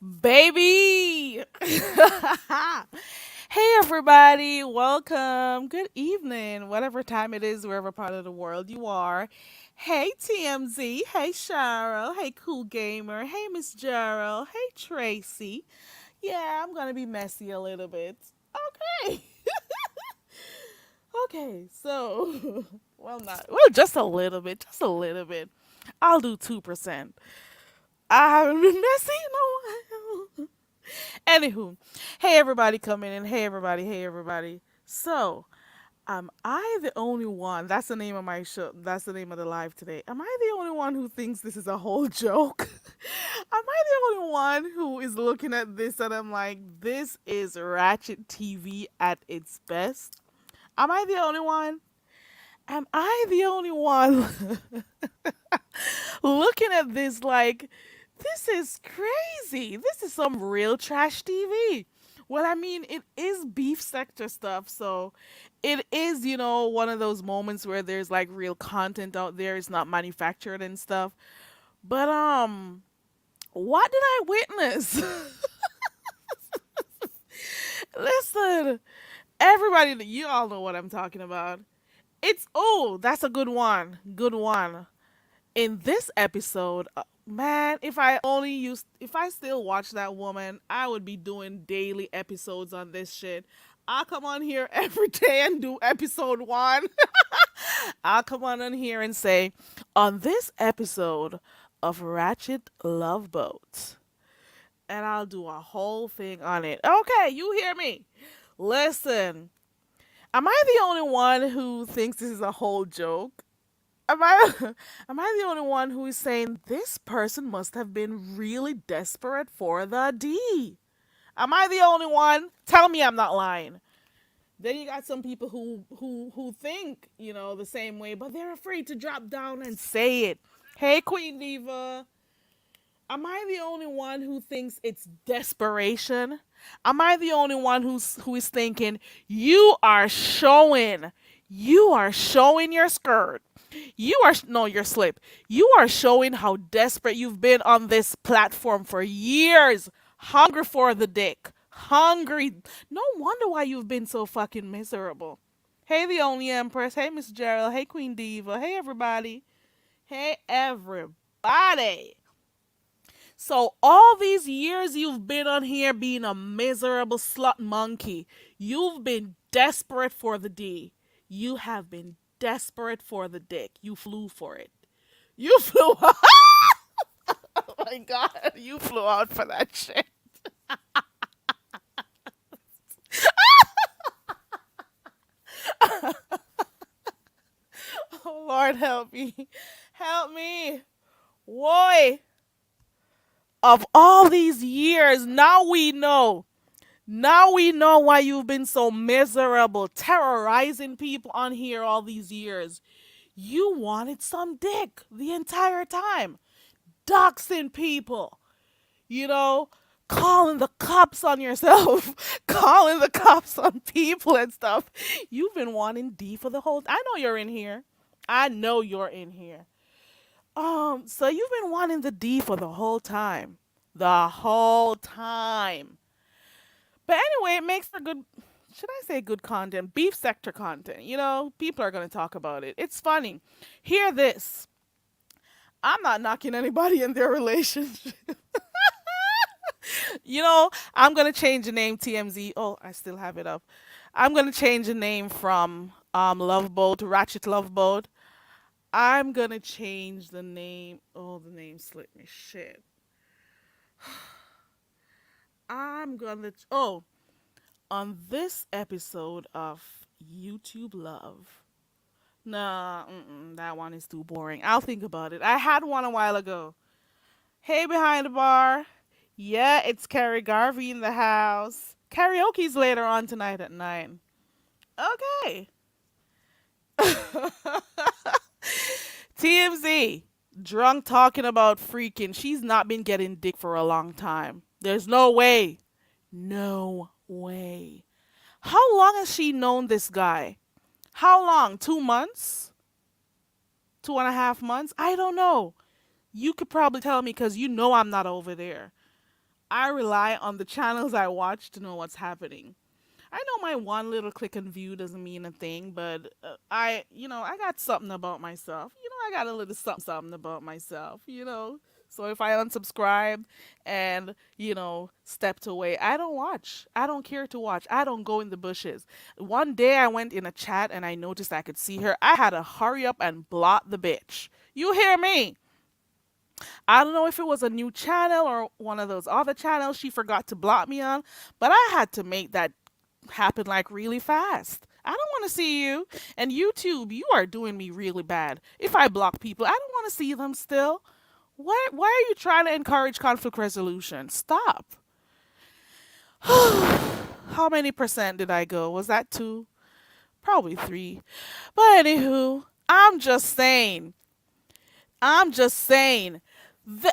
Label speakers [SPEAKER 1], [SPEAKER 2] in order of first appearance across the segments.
[SPEAKER 1] Baby! Hey, everybody, welcome. Good evening, whatever time it is, wherever part of the world you are. Hey, TMZ. Hey, Cheryl. Hey, Cool Gamer. Hey, Miss Gerald. Hey, Tracy. Yeah, I'm gonna be messy a little bit. Okay. Okay, so, just a little bit, just a little bit. I'll do 2%. I haven't been messy in a while. Anywho, hey everybody coming in. Hey everybody. Hey everybody. So, am I the only one? That's the name of my show. That's the name of the live today. Am I the only one who thinks this is a whole joke? Am I the only one who is looking at this and I'm like, this is Ratchet TV at its best? Am I the only one? Am I the only one looking at this like, this is crazy? This is some real trash TV. Well, I mean, it is beef sector stuff, so it is, one of those moments where there's like real content out there. It's not manufactured and stuff. But what did I witness? Listen, everybody, you all know what I'm talking about. That's a good one. Good one. In this episode, man, if I still watch that woman, I would be doing daily episodes on this shit. I'll come on here every day and do episode one. I'll come on here and say, on this episode of Ratchet Love Boat, and I'll do a whole thing on it. Okay, you hear me? Listen, am I the only one who thinks this is a whole joke? Am I am I the only one who is saying this person must have been really desperate for the D? Am I the only one? Tell me I'm not lying. Then you got some people who think, the same way, but they're afraid to drop down and say it. Hey Queen Diva, am I the only one who thinks it's desperation? Am I the only one who is thinking you are showing your skirt. You are no your slip. You are showing how desperate you've been on this platform for years. Hungry for the dick. Hungry. No wonder why you've been so fucking miserable. Hey the only empress. Hey Miss Gerald. Hey Queen Diva. Hey everybody. Hey everybody. So all these years you've been on here being a miserable slut monkey. You've been desperate for the D. You have been desperate for the dick. You flew for it. You flew out. Oh my god, you flew out for that shit. Oh Lord help me. Help me. Why? Of all these years, now we know. Now we know why you've been so miserable, terrorizing people on here all these years. You wanted some dick the entire time, doxing people, you know, calling the cops on yourself, calling the cops on people and stuff. You've been wanting D for the whole. I know you're in here. I know you're in here. So you've been wanting the D for the whole time, the whole time. But anyway, it makes for good, should I say good content? Beef sector content. People are going to talk about it. It's funny. Hear this. I'm not knocking anybody in their relationship. I'm going to change the name TMZ. Oh, I still have it up. I'm going to change the name from Love Boat to Ratchet Love Boat. I'm going to change the name. Oh, the name slipped me. Shit. I'm going to. Oh, on this episode of YouTube Love. Nah, that one is too boring. I'll think about it. I had one a while ago. Hey, behind the bar. Yeah, it's Carrie Garvey in the house. Karaoke's later on tonight at 9. Okay. TMZ. Drunk talking about freaking. She's not been getting dick for a long time. There's no way. No way. How long has she known this guy? How long? 2 months? 2.5 months? I don't know. You could probably tell me because I'm not over there. I rely on the channels I watch to know what's happening. I know my one little click and view doesn't mean a thing, but I got something about myself. I got a little something about myself, So if I unsubscribe and, stepped away, I don't watch. I don't care to watch. I don't go in the bushes. One day I went in a chat and I noticed I could see her. I had to hurry up and blot the bitch. You hear me? I don't know if it was a new channel or one of those other channels she forgot to block me on, but I had to make that happen like really fast. I don't want to see you. And YouTube, you are doing me really bad. If I block people, I don't want to see them still. Why are you trying to encourage conflict resolution? Stop. How many percent did I go? Was that 2? Probably 3. But anywho, I'm just saying. I'm just saying.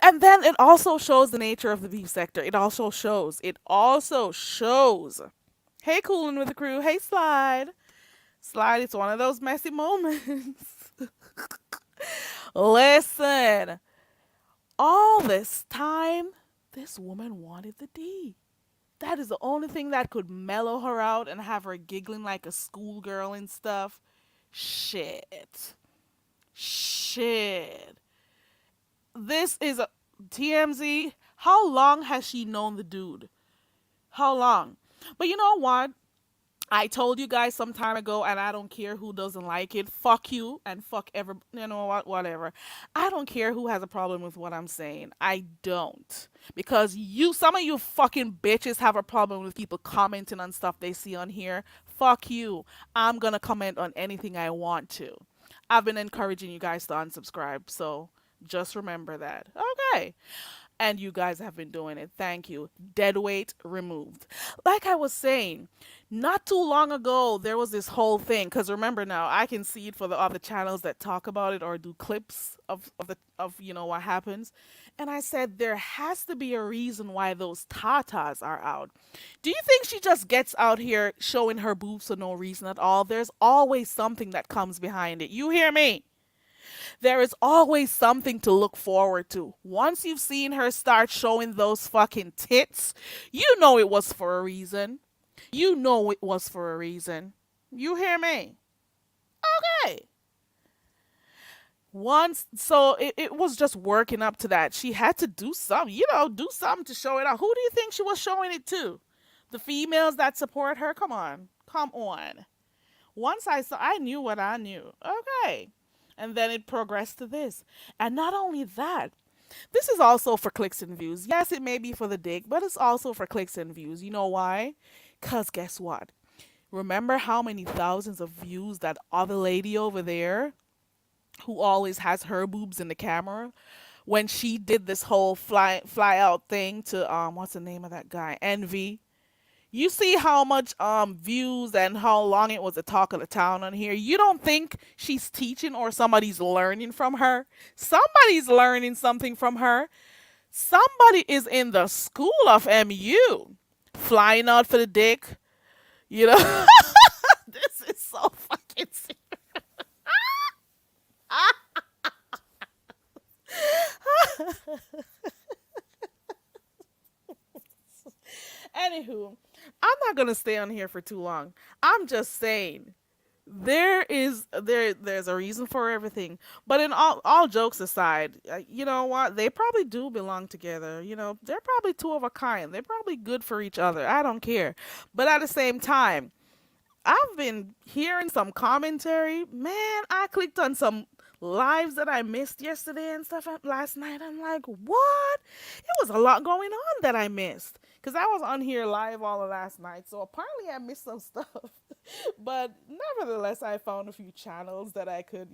[SPEAKER 1] And then it also shows the nature of the beef sector. It also shows. It also shows. Hey, Coolin' with the Crew. Hey, Slide. Slide, it's one of those messy moments. Listen, all this time, this woman wanted the D. That is the only thing that could mellow her out and have her giggling like a schoolgirl and stuff. Shit. Shit. This is a TMZ. How long has she known the dude? How long? But you know what? I told you guys some time ago, and I don't care who doesn't like it. Fuck you and fuck ever. You know what? Whatever. I don't care who has a problem with what I'm saying. I don't, because some of you fucking bitches have a problem with people commenting on stuff they see on here. Fuck you. I'm gonna comment on anything I want to. I've been encouraging you guys to unsubscribe, so just remember that. Okay. And you guys have been doing it. Thank you. Dead weight removed. Like I was saying, not too long ago, there was this whole thing. Because remember now, I can see it for the other channels that talk about it or do clips of what happens. And I said, there has to be a reason why those tatas are out. Do you think she just gets out here showing her boobs for no reason at all? There's always something that comes behind it. You hear me? There is always something to look forward to. Once you've seen her start showing those fucking tits, you know it was for a reason. You know it was for a reason. You hear me? Okay. So it was just working up to that. She had to do something, do something to show it out. Who do you think she was showing it to? The females that support her? Come on. Come on. Once I knew what I knew. Okay. And then it progressed to this. And not only that, this is also for clicks and views. Yes, it may be for the dick, but it's also for clicks and views. You know why? Because guess what? Remember how many thousands of views that other lady over there who always has her boobs in the camera, when she did this whole fly out thing to what's the name of that guy? Envy. You see how much views and how long it was the talk of the town on here. You don't think she's teaching or somebody's learning from her? Somebody's learning something from her. Somebody is in the school of MU flying out for the dick. This is so fucking serious. Anywho, I'm not gonna stay on here for too long. I'm just saying there's a reason for everything. But in all jokes aside, you know what? They probably do belong together. They're probably two of a kind. They're probably good for each other. I don't care. But at the same time, I've been hearing some commentary. Man, I clicked on some lives that I missed yesterday and stuff last night. I'm like, what? It was a lot going on that I missed. Because I was on here live all of last night. So apparently I missed some stuff. But nevertheless, I found a few channels that I could,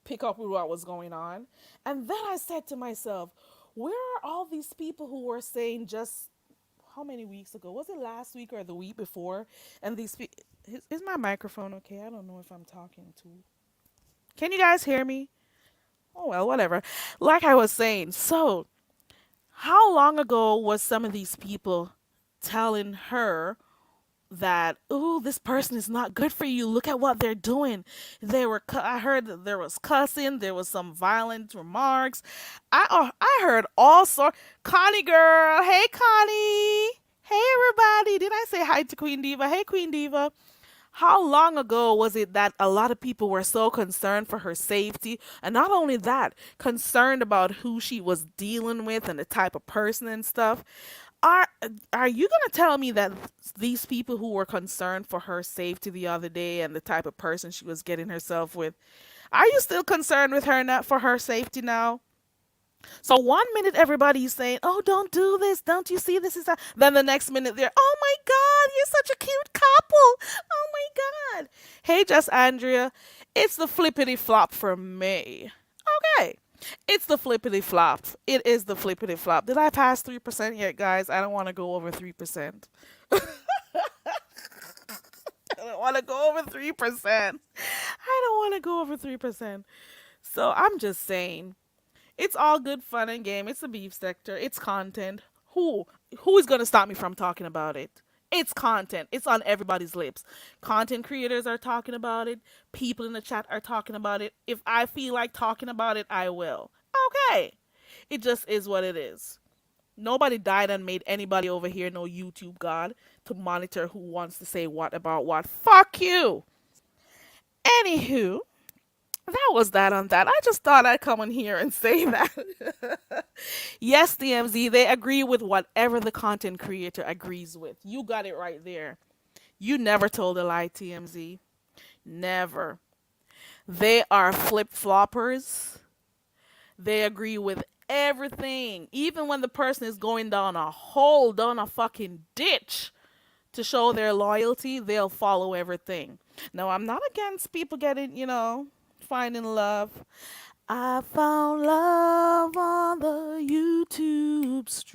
[SPEAKER 1] pick up with what was going on. And then I said to myself, where are all these people who were saying just how many weeks ago? Was it last week or the week before? And is my microphone okay? I don't know if I'm talking too. Can you guys hear me? Oh, well, whatever. Like I was saying, so how long ago was some of these people telling her that, oh, this person is not good for you. Look at what they're doing. I heard that there was cussing, there was some violent remarks. I heard all sorts. Connie girl, hey Connie, hey everybody. Did I say hi to Queen Diva? Hey Queen Diva. How long ago was it that a lot of people were so concerned for her safety? And not only that, concerned about who she was dealing with and the type of person and stuff. Are are you gonna tell me that these people who were concerned for her safety the other day and the type of person she was getting herself with, are you still concerned with her not for her safety now? So one minute everybody's saying, "Oh, don't do this. Don't you see this is a..." Then the next minute they're, "Oh my God, you're such a cute couple. Oh my God." Hey, just Andrea, it's the flippity flop for me. Okay. It's the flippity flop. It is the flippity flop. Did I pass 3% yet, guys? I don't want to go over 3%. I don't want to go over 3%. I don't want to go over 3%. So I'm just saying, it's all good fun and game. It's a beef sector. It's content. Who is going to stop me from talking about it? It's content. It's on everybody's lips. Content creators are talking about it. People in the chat are talking about it. If I feel like talking about it, I will. Okay. It just is what it is. Nobody died and made anybody over here no YouTube god to monitor who wants to say what about what. Fuck you. Anywho, that was that on that. I just thought I'd come in here and say that. Yes, DMZ, they agree with whatever the content creator agrees with. You got it right there. You never told a lie, TMZ. Never. They are flip floppers. They agree with everything. Even when the person is going down a hole, down a fucking ditch to show their loyalty, they'll follow everything. Now, I'm not against people getting, finding love. I found love on the YouTube streets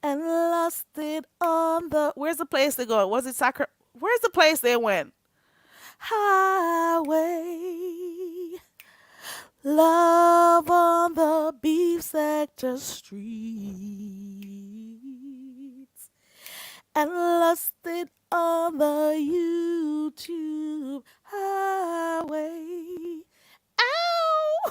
[SPEAKER 1] and lost it on the. Where's the place they go? Was it Sacra? Where's the place they went? Highway. Love on the beef sector streets and lost it on the YouTube highway. Ow!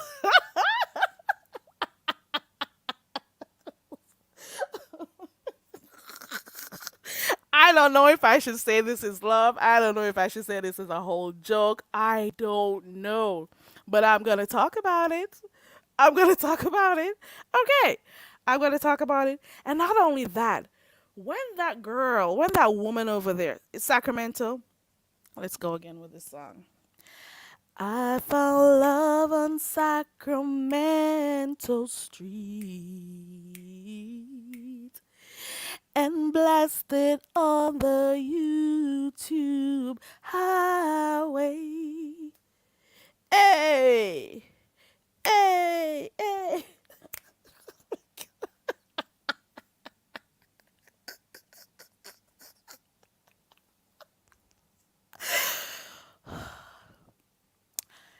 [SPEAKER 1] I don't know if I should say this is love. I don't know if I should say this is a whole joke. I don't know. But I'm going to talk about it. I'm going to talk about it. Okay. I'm going to talk about it. And not only that, when that woman over there, it's Sacramento. Let's go again with this song. I found love on Sacramento Street and blasted on the YouTube highway. Hey, hey, hey.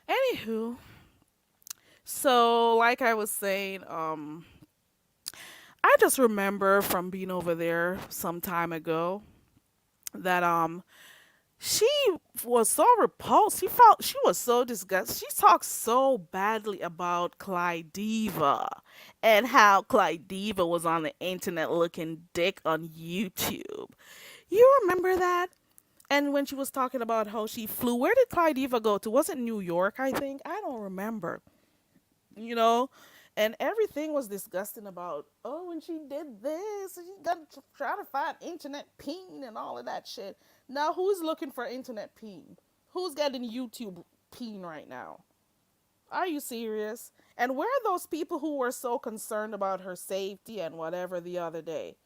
[SPEAKER 1] Anywho, so like I was saying, I just remember from being over there some time ago that she was so repulsed. She was so disgusted. She talked so badly about Clyde Diva and how Clyde Diva was on the internet looking dick on YouTube. You remember that? And when she was talking about how she flew, where did Clyde Diva go to? Was it New York, I think? I don't remember. You know? And everything was disgusting about, oh, when she did this, she got to try to find internet peen and all of that shit. Now, who's looking for internet peen? Who's getting YouTube peen right now? Are you serious? And where are those people who were so concerned about her safety and whatever the other day?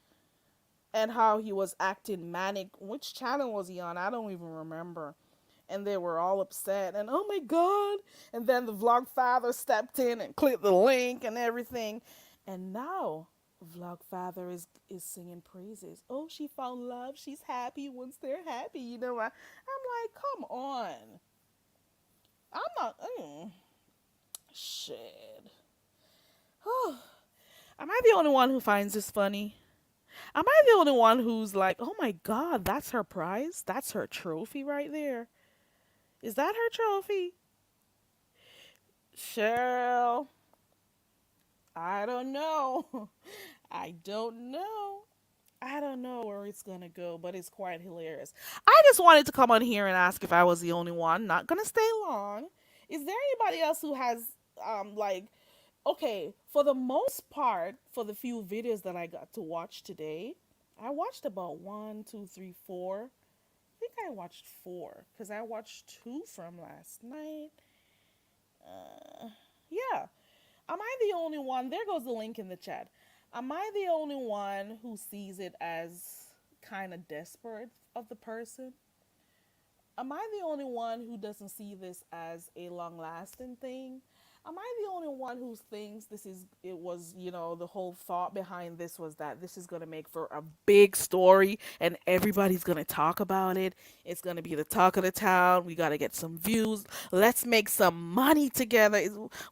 [SPEAKER 1] And how he was acting manic. Which channel was he on? I don't even remember. And they were all upset and oh my god. And then the vlog father stepped in and clicked the link and everything. And now vlog father is singing praises. Oh, she found love. She's happy once they're happy. I'm like, come on. I'm not. Shit. Am I the only one who finds this funny? Am I the only one who's like, oh my god, that's her prize? That's her trophy right there. Is that her trophy? Cheryl, I don't know. I don't know. I don't know where it's gonna go, but it's quite hilarious. I just wanted to come on here and ask if I was the only one. Not gonna stay long. Is there anybody else who has like okay, for the most part, for the few videos that I got to watch today, I watched about one, two, three, four. I think I watched four because I watched two from last night. Yeah. Am I the only one? There goes the link in the chat. Am I the only one who sees it as kind of desperate of the person? Am I the only one who doesn't see this as a long lasting thing? Am I the only one who thinks this is, it was, the whole thought behind this was that this is going to make for a big story and everybody's going to talk about it. It's going to be the talk of the town. We got to get some views. Let's make some money together.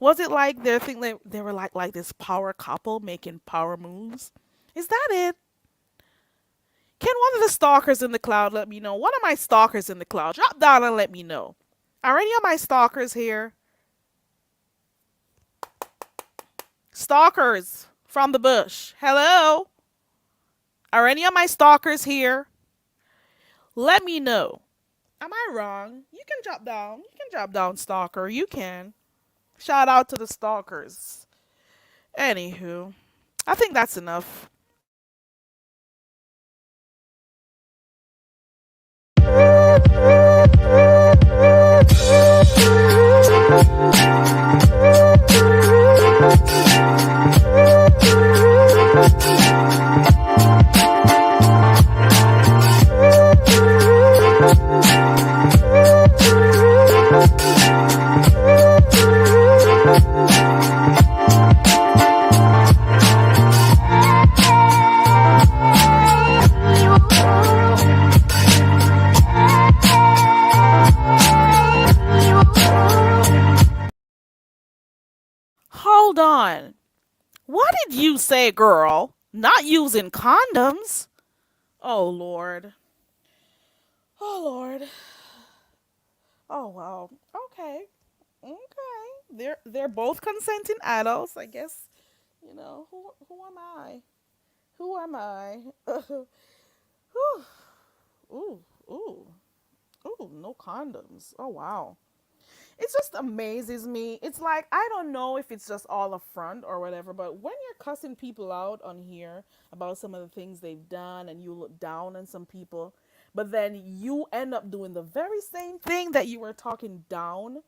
[SPEAKER 1] Was it like their thing that they were like this power couple making power moves? Is that it? Can one of the stalkers in the cloud let me know? One of my stalkers in the cloud, drop down and let me know. Are any of my stalkers here? Stalkers from the bush. Hello? Are any of my stalkers here? Let me know. Am I wrong? You can drop down. You can drop down, stalker. You can. Shout out to the stalkers. Anywho, I think that's enough. Hold on. What did you say, girl? Not using condoms? Oh, Lord. Oh, Lord. Oh, wow. Okay. Okay. They're both consenting adults, I guess. Who am I? Who am I? Whew. Ooh, ooh, ooh, no condoms. Oh wow. It just amazes me. It's like I don't know if it's just all a front or whatever, but when you're cussing people out on here about some of the things they've done and you look down on some people, but then you end up doing the very same thing that you were talking down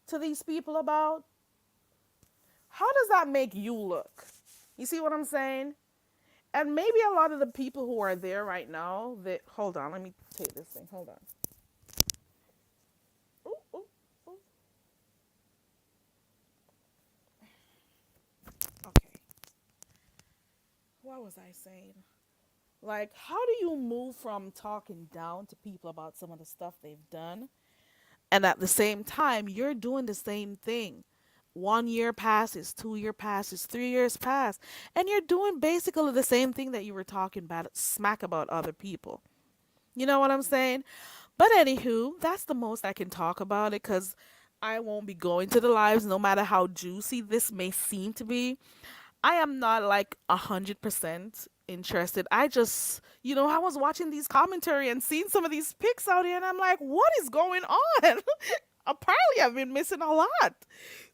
[SPEAKER 1] to these people about, how does that make you look? You see what I'm saying? And maybe a lot of the people who are there right now, that hold on, let me take this thing. Hold on. Ooh, ooh, ooh. Okay. What was I saying? Like, how do you move from talking down to people about some of the stuff they've done, and at the same time, you're doing the same thing? 1 year passes, 2 year passes, 3 years pass, and you're doing basically the same thing that you were talking about, smack about other people. You know what I'm saying? But anywho, that's the most I can talk about it because I won't be going to the lives, no matter how juicy this may seem to be. I am not like 100% interested. I just, I was watching these commentary and seeing some of these pics out here, and I'm like, what is going on? Apparently, I've been missing a lot.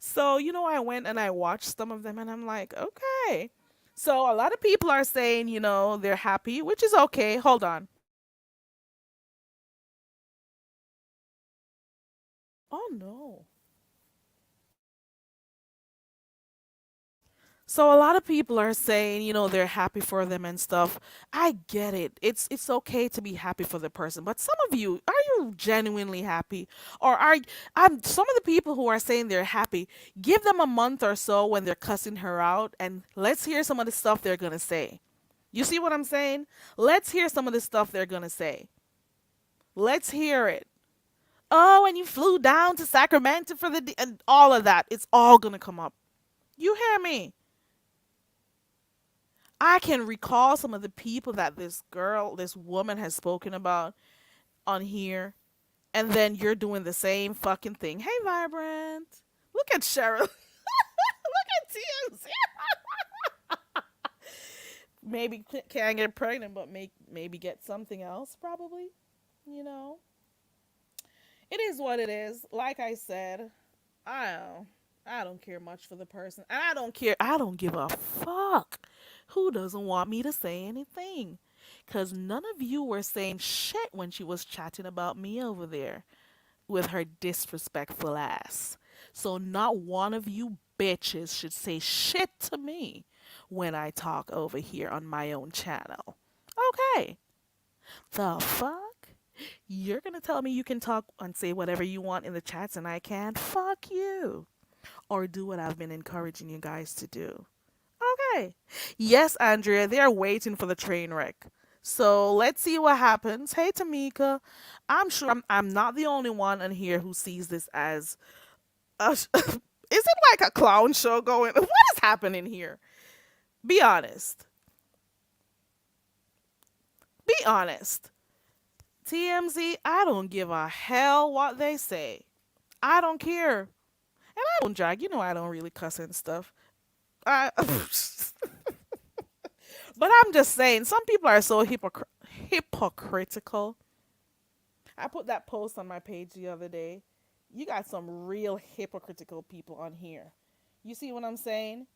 [SPEAKER 1] So, I went and I watched some of them, and I'm like, okay. So, a lot of people are saying, they're happy, which is okay. Hold on. Oh, no. So a lot of people are saying, they're happy for them and stuff. I get it. It's okay to be happy for the person, but some of you, are you genuinely happy? Or are some of the people who are saying they're happy, give them a month or so when they're cussing her out and let's hear some of the stuff they're going to say. You see what I'm saying? Let's hear some of the stuff they're going to say. Let's hear it. Oh, and you flew down to Sacramento for and all of that. It's all going to come up. You hear me? I can recall some of the people that this woman has spoken about on here, and then you're doing the same fucking thing. Hey, Vibrant. Look at Cheryl. Look at TMZ. Maybe can't get pregnant, but maybe get something else, probably. You know? It is what it is. Like I said, I don't, I don't care much for the person. And I don't care. I don't give a fuck who doesn't want me to say anything. Because none of you were saying shit when she was chatting about me over there with her disrespectful ass. So not one of you bitches should say shit to me when I talk over here on my own channel. Okay. The fuck? You're gonna tell me you can talk and say whatever you want in the chats and I can't? Fuck you. Or do what I've been encouraging you guys to do. Okay. Yes, Andrea, they're waiting for the train wreck. So let's see what happens. Hey, Tamika. I'm sure I'm not the only one in here who sees this as a. Is it like a clown show going? What is happening here? Be honest. Be honest. TMZ, I don't give a hell what they say. I don't care. And I don't drag. You know I don't really cuss and stuff. I, but I'm just saying, some people are so hypocritical. I put that post on my page the other day. You got some real hypocritical people on here. You see what I'm saying?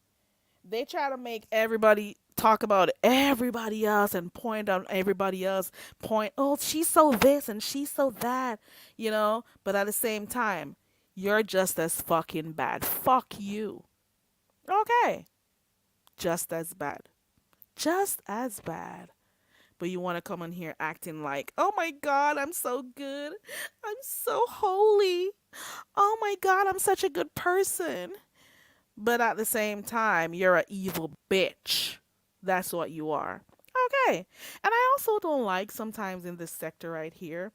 [SPEAKER 1] They try to make everybody talk about everybody else and point on everybody else. Point, oh, she's so this and she's so that, you know? But at the same time, you're just as fucking bad. Fuck you. Okay. Just as bad. Just as bad. But you want to come in here acting like, oh my God, I'm so good. I'm so holy. Oh my God, I'm such a good person. But at the same time, you're an evil bitch. That's what you are. Okay. And I also don't like sometimes in this sector right here,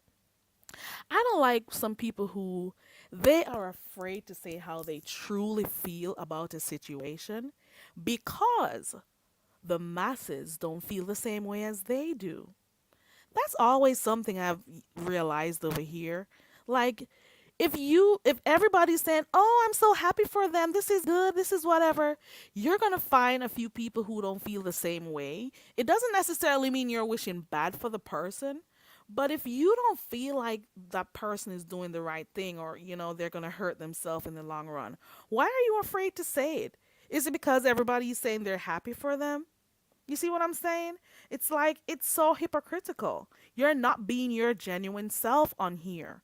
[SPEAKER 1] I don't like some people who they are afraid to say how they truly feel about a situation because the masses don't feel the same way as they do. That's always something I've realized over here. Like if everybody's saying, "Oh, I'm so happy for them. This is good. This is whatever." You're going to find a few people who don't feel the same way. It doesn't necessarily mean you're wishing bad for the person, but if you don't feel like that person is doing the right thing or, they're going to hurt themselves in the long run, why are you afraid to say it? Is it because everybody's saying they're happy for them? You see what I'm saying? It's like it's so hypocritical. You're not being your genuine self on here.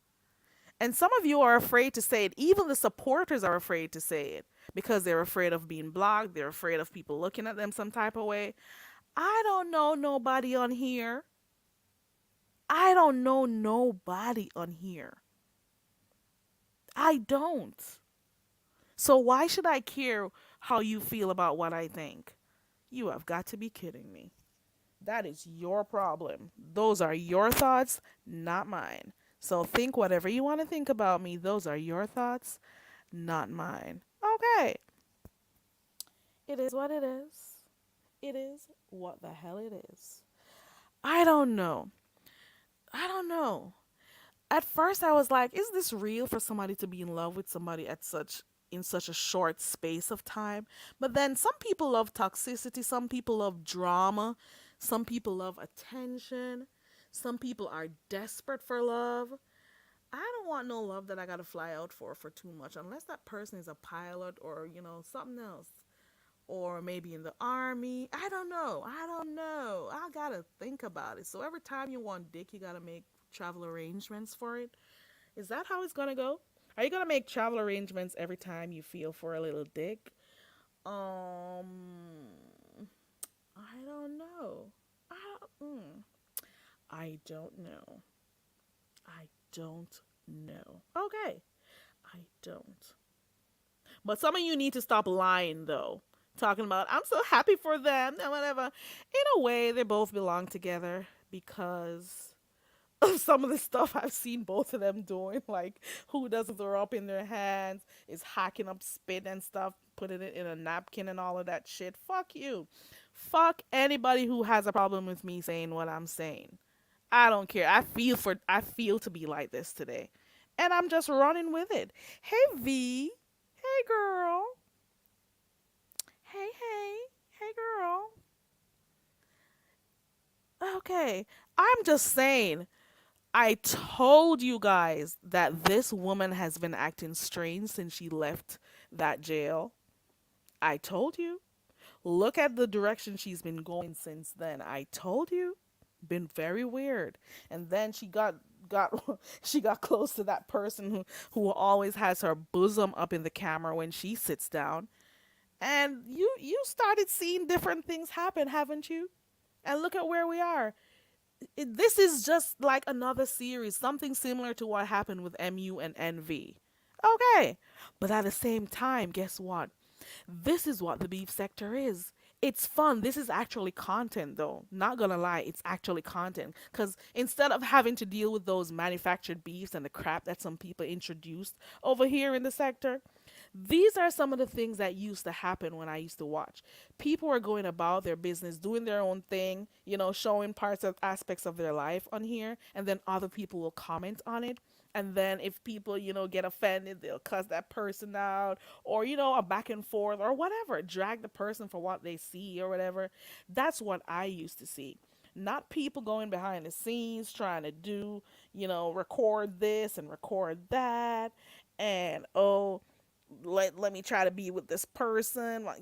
[SPEAKER 1] And some of you are afraid to say it. Even the supporters are afraid to say it because they're afraid of being blocked. They're afraid of people looking at them some type of way. I don't know nobody on here. I don't know nobody on here. I don't. So why should I care how you feel about what I think? You have got to be kidding me. That is your problem. Those are your thoughts, not mine. So think whatever you want to think about me. Those are your thoughts, not mine. Okay. It is what it is. It is what the hell it is. I don't know. I don't know. At first I was like, is this real for somebody to be in love with somebody at such in such a short space of time? But then some people love toxicity, some people love drama, some people love attention, some people are desperate for love. I don't want no love that I gotta fly out for too much, unless that person is a pilot or something else, or maybe in the army. I don't know. I don't know. I gotta think about it. So every time you want dick, you gotta make travel arrangements for it. Is that how it's gonna go? Are you gonna make travel arrangements every time you feel for a little dick? I don't know. I don't know. I don't know. Okay. I don't. But some of you need to stop lying though. Talking about I'm so happy for them and whatever. In a way, they both belong together because some of the stuff I've seen both of them doing, like who doesn't throw up in their hands, is hacking up spit and stuff, putting it in a napkin and all of that shit. Fuck you. Fuck anybody who has a problem with me saying what I'm saying. I don't care. I feel to be like this today. And I'm just running with it. Hey V. Hey girl. Hey hey. Hey girl. Okay. I'm just saying, I told you guys that this woman has been acting strange since she left that jail. I told you. Look at the direction she's been going since then. I told you. Been very weird. And then she got she got close to that person who always has her bosom up in the camera when she sits down. And you started seeing different things happen, haven't you? And look at where we are. This is just like another series, something similar to what happened with MU and NV. Okay. But at the same time, guess what? This is what the beef sector is. It's fun. This is actually content, though. Not gonna lie, it's actually content. Because instead of having to deal with those manufactured beefs and the crap that some people introduced over here in the sector, these are some of the things that used to happen when I used to watch. People were going about their business, doing their own thing, showing parts of aspects of their life on here, and then other people will comment on it. And then if people, get offended, they'll cuss that person out, or, a back and forth or whatever, drag the person for what they see or whatever. That's what I used to see. Not people going behind the scenes trying to do, record this and record that. And, oh, let me try to be with this person. Like,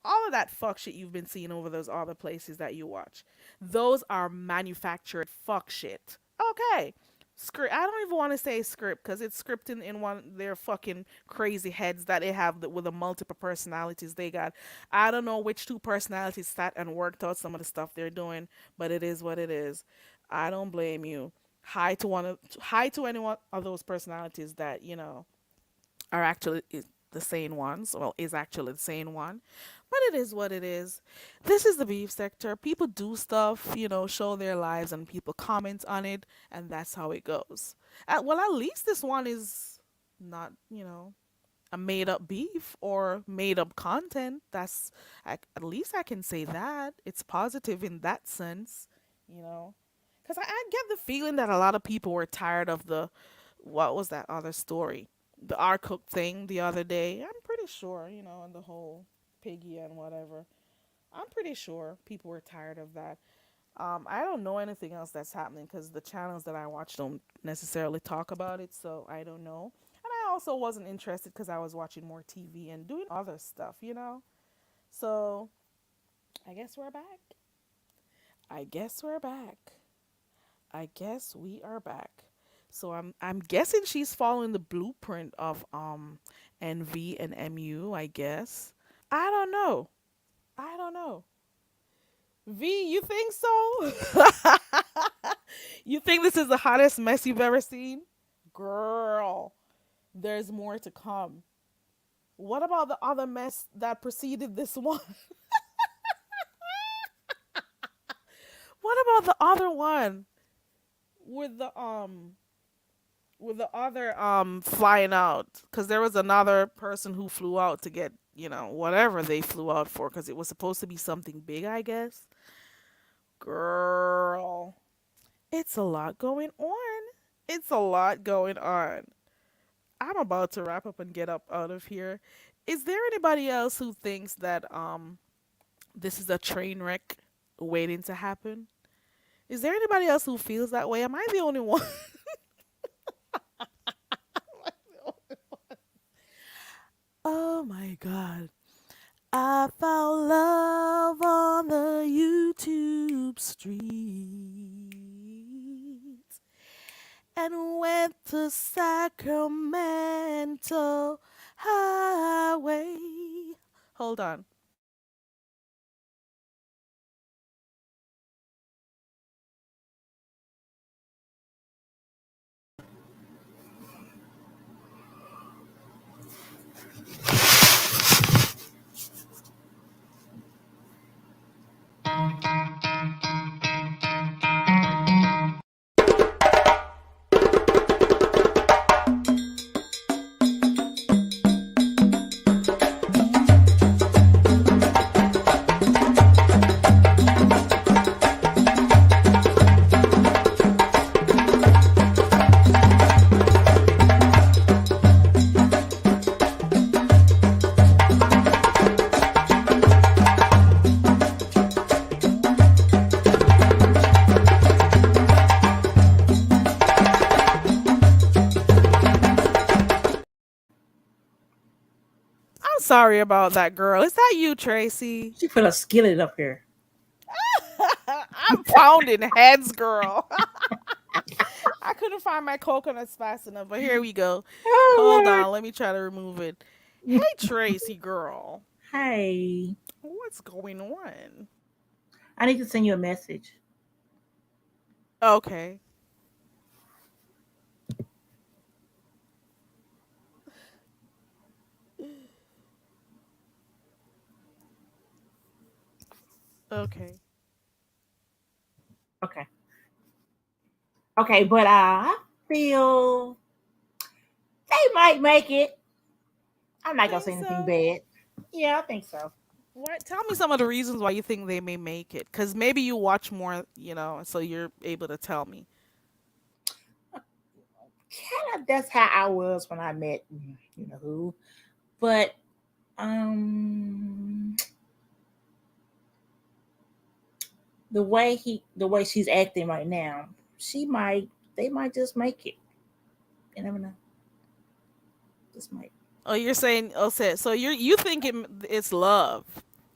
[SPEAKER 1] all of that fuck shit you've been seeing over those other places that you watch. Those are manufactured fuck shit. Okay. Script. I don't even want to say script because it's scripting in one of their fucking crazy heads that they have with the multiple personalities they got. I don't know which two personalities sat and worked out some of the stuff they're doing, but it is what it is. I don't blame you. Hi to any one of those personalities that are actually the same ones. Well, is actually the same one. But it is what it is. This is the beef sector. People do stuff, show their lives, and people comment on it, and that's how it goes. Well, at least this one is not, a made up beef or made up content. At least I can say that. It's positive in that sense, you know. Because I get the feeling that a lot of people were tired of what was that other story? The R Cook thing the other day. I'm pretty sure, and the whole piggy and whatever. I'm pretty sure people were tired of that. I don't know anything else that's happening because the channels that I watch don't necessarily talk about it, so I don't know. And I also wasn't interested because I was watching more TV and doing other stuff. So I guess we're back. I guess we're back. I guess we are back. So I'm guessing she's following the blueprint of NV and MU, I guess. I don't know. I don't know. V, you think so? You think this is the hottest mess you've ever seen? Girl, there's more to come. What about the other mess that preceded this one? What about the other one with the other flying out? Because there was another person who flew out to get whatever they flew out for because it was supposed to be something big, I guess. Girl, it's a lot going on. It's a lot going on. I'm about to wrap up and get up out of here. Is there anybody else who thinks that this is a train wreck waiting to happen? Is there anybody else who feels that way? Am I the only one? Oh my god. I found love on the YouTube streets and went to Sacramento Highway. Hold on. Sorry about that, girl. Is that you, Tracy?
[SPEAKER 2] She put a skillet up here.
[SPEAKER 1] I'm pounding heads, girl. I couldn't find my coconuts fast enough, but here we go. Hold
[SPEAKER 2] Oh
[SPEAKER 1] on, let me try to remove it. Hey,
[SPEAKER 2] Lord.
[SPEAKER 1] Tracy, girl.
[SPEAKER 2] Hey,
[SPEAKER 1] What's going on?
[SPEAKER 2] I need to send you a message.
[SPEAKER 1] Okay. Okay.
[SPEAKER 2] Okay. Okay, but I feel they might make it. I'm
[SPEAKER 1] You
[SPEAKER 2] not gonna
[SPEAKER 1] think
[SPEAKER 2] say anything
[SPEAKER 1] so?
[SPEAKER 2] bad. Yeah, I think so.
[SPEAKER 1] What? Tell me some of the reasons why you think they may make it. Because maybe you watch more, so you're able to tell me.
[SPEAKER 2] Kind of that's how I was when I met you know who. But the way she's acting right now, she might they might just make it. You never know. Just might.
[SPEAKER 1] Oh, you're saying, oh, so you think it's love.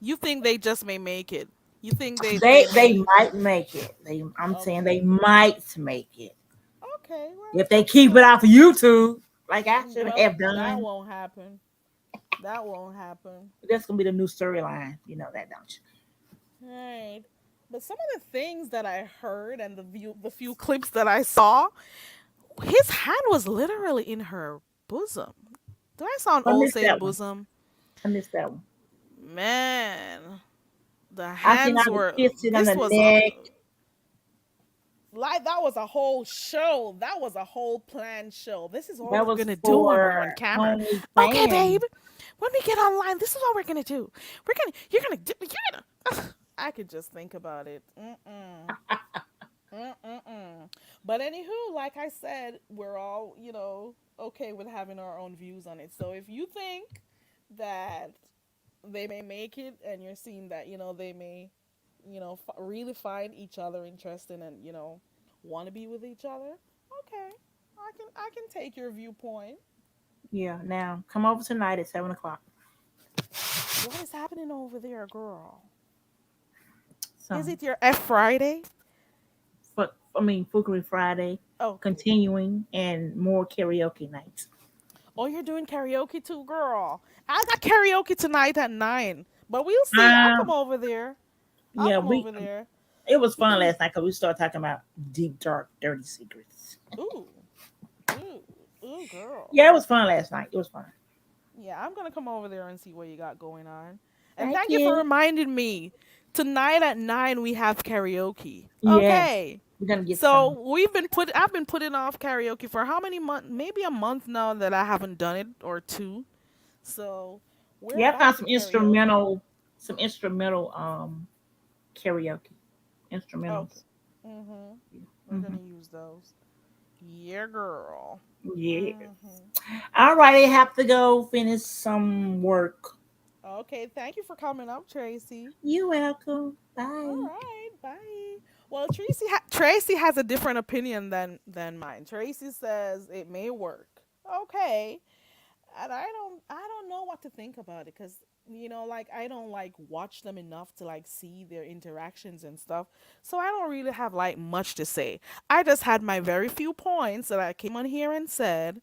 [SPEAKER 1] You think they just may make it. You think they
[SPEAKER 2] They
[SPEAKER 1] may.
[SPEAKER 2] might make it. I'm saying they
[SPEAKER 1] Okay.
[SPEAKER 2] might make it
[SPEAKER 1] Okay, well,
[SPEAKER 2] if they
[SPEAKER 1] that's
[SPEAKER 2] keep it
[SPEAKER 1] good.
[SPEAKER 2] off of YouTube, like I should
[SPEAKER 1] Well,
[SPEAKER 2] have
[SPEAKER 1] that
[SPEAKER 2] done.
[SPEAKER 1] won't happen. That won't happen.
[SPEAKER 2] That's gonna be the new storyline. You know that, don't
[SPEAKER 1] Right. But some of the things that I heard and the few clips that I saw, his hand was literally in her bosom. Do I sound
[SPEAKER 2] you? I
[SPEAKER 1] old
[SPEAKER 2] missed
[SPEAKER 1] saying
[SPEAKER 2] that one.
[SPEAKER 1] bosom?
[SPEAKER 2] I missed that one.
[SPEAKER 1] Man, the
[SPEAKER 2] I seen
[SPEAKER 1] hands
[SPEAKER 2] all the
[SPEAKER 1] were.
[SPEAKER 2] kissing on
[SPEAKER 1] This
[SPEAKER 2] the
[SPEAKER 1] was a
[SPEAKER 2] neck.
[SPEAKER 1] like that was a whole show. That was a whole planned show. This is what
[SPEAKER 2] That
[SPEAKER 1] we're
[SPEAKER 2] was
[SPEAKER 1] gonna do when we're
[SPEAKER 2] for
[SPEAKER 1] on camera. Okay,
[SPEAKER 2] OnlyFans.
[SPEAKER 1] babe. When we get online, this is what we're gonna do. We're gonna. You're gonna. You're gonna. I could just think about it. Mm-mm. Mm-mm-mm. But anywho, like I said, we're all, okay with having our own views on it. So if you think that they may make it and you're seeing that, they may, really find each other interesting and, want to be with each other, okay. I can take your viewpoint.
[SPEAKER 2] Yeah. Now come over tonight at 7 o'clock.
[SPEAKER 1] What is happening over there, girl?
[SPEAKER 2] So,
[SPEAKER 1] Is it your F Friday?
[SPEAKER 2] Fookery Friday,
[SPEAKER 1] Okay.
[SPEAKER 2] continuing, and more karaoke nights.
[SPEAKER 1] Oh, you're doing karaoke too, girl. I got karaoke tonight at 9. But we'll see. I'll come
[SPEAKER 2] Um.
[SPEAKER 1] over there. I'll
[SPEAKER 2] Yeah.
[SPEAKER 1] come
[SPEAKER 2] We.
[SPEAKER 1] over there.
[SPEAKER 2] It was fun last night because we started talking about deep, dark, dirty secrets.
[SPEAKER 1] Ooh. Ooh. Ooh, girl.
[SPEAKER 2] Yeah, it was fun last night. It was fun.
[SPEAKER 1] Yeah, I'm gonna come over there and see what you got going on. And
[SPEAKER 2] Thank
[SPEAKER 1] thank you for
[SPEAKER 2] you.
[SPEAKER 1] reminding me. Tonight at 9 we have karaoke.
[SPEAKER 2] Yes,
[SPEAKER 1] Okay.
[SPEAKER 2] we're gonna get
[SPEAKER 1] So
[SPEAKER 2] some.
[SPEAKER 1] I've been putting off karaoke for how many months? Maybe a month now that I haven't done it, or two. So we're
[SPEAKER 2] Yeah, I
[SPEAKER 1] back
[SPEAKER 2] found
[SPEAKER 1] to karaoke.
[SPEAKER 2] some instrumental karaoke
[SPEAKER 1] Okay.
[SPEAKER 2] instrumentals.
[SPEAKER 1] Mhm. We're
[SPEAKER 2] Hmm.
[SPEAKER 1] gonna use those. Yeah, girl.
[SPEAKER 2] Yeah.
[SPEAKER 1] Mhm.
[SPEAKER 2] All right, I have to go finish some work.
[SPEAKER 1] Okay. Thank you for coming up, Tracy.
[SPEAKER 2] You welcome.
[SPEAKER 1] All
[SPEAKER 2] Bye.
[SPEAKER 1] right. Bye. Well, Tracy has a different opinion than mine. Tracy says it may work. Okay. And I don't know what to think about it, because like I don't like watch them enough to like see their interactions and stuff, so I don't really have like much to say. I just had my very few points that I came on here and said.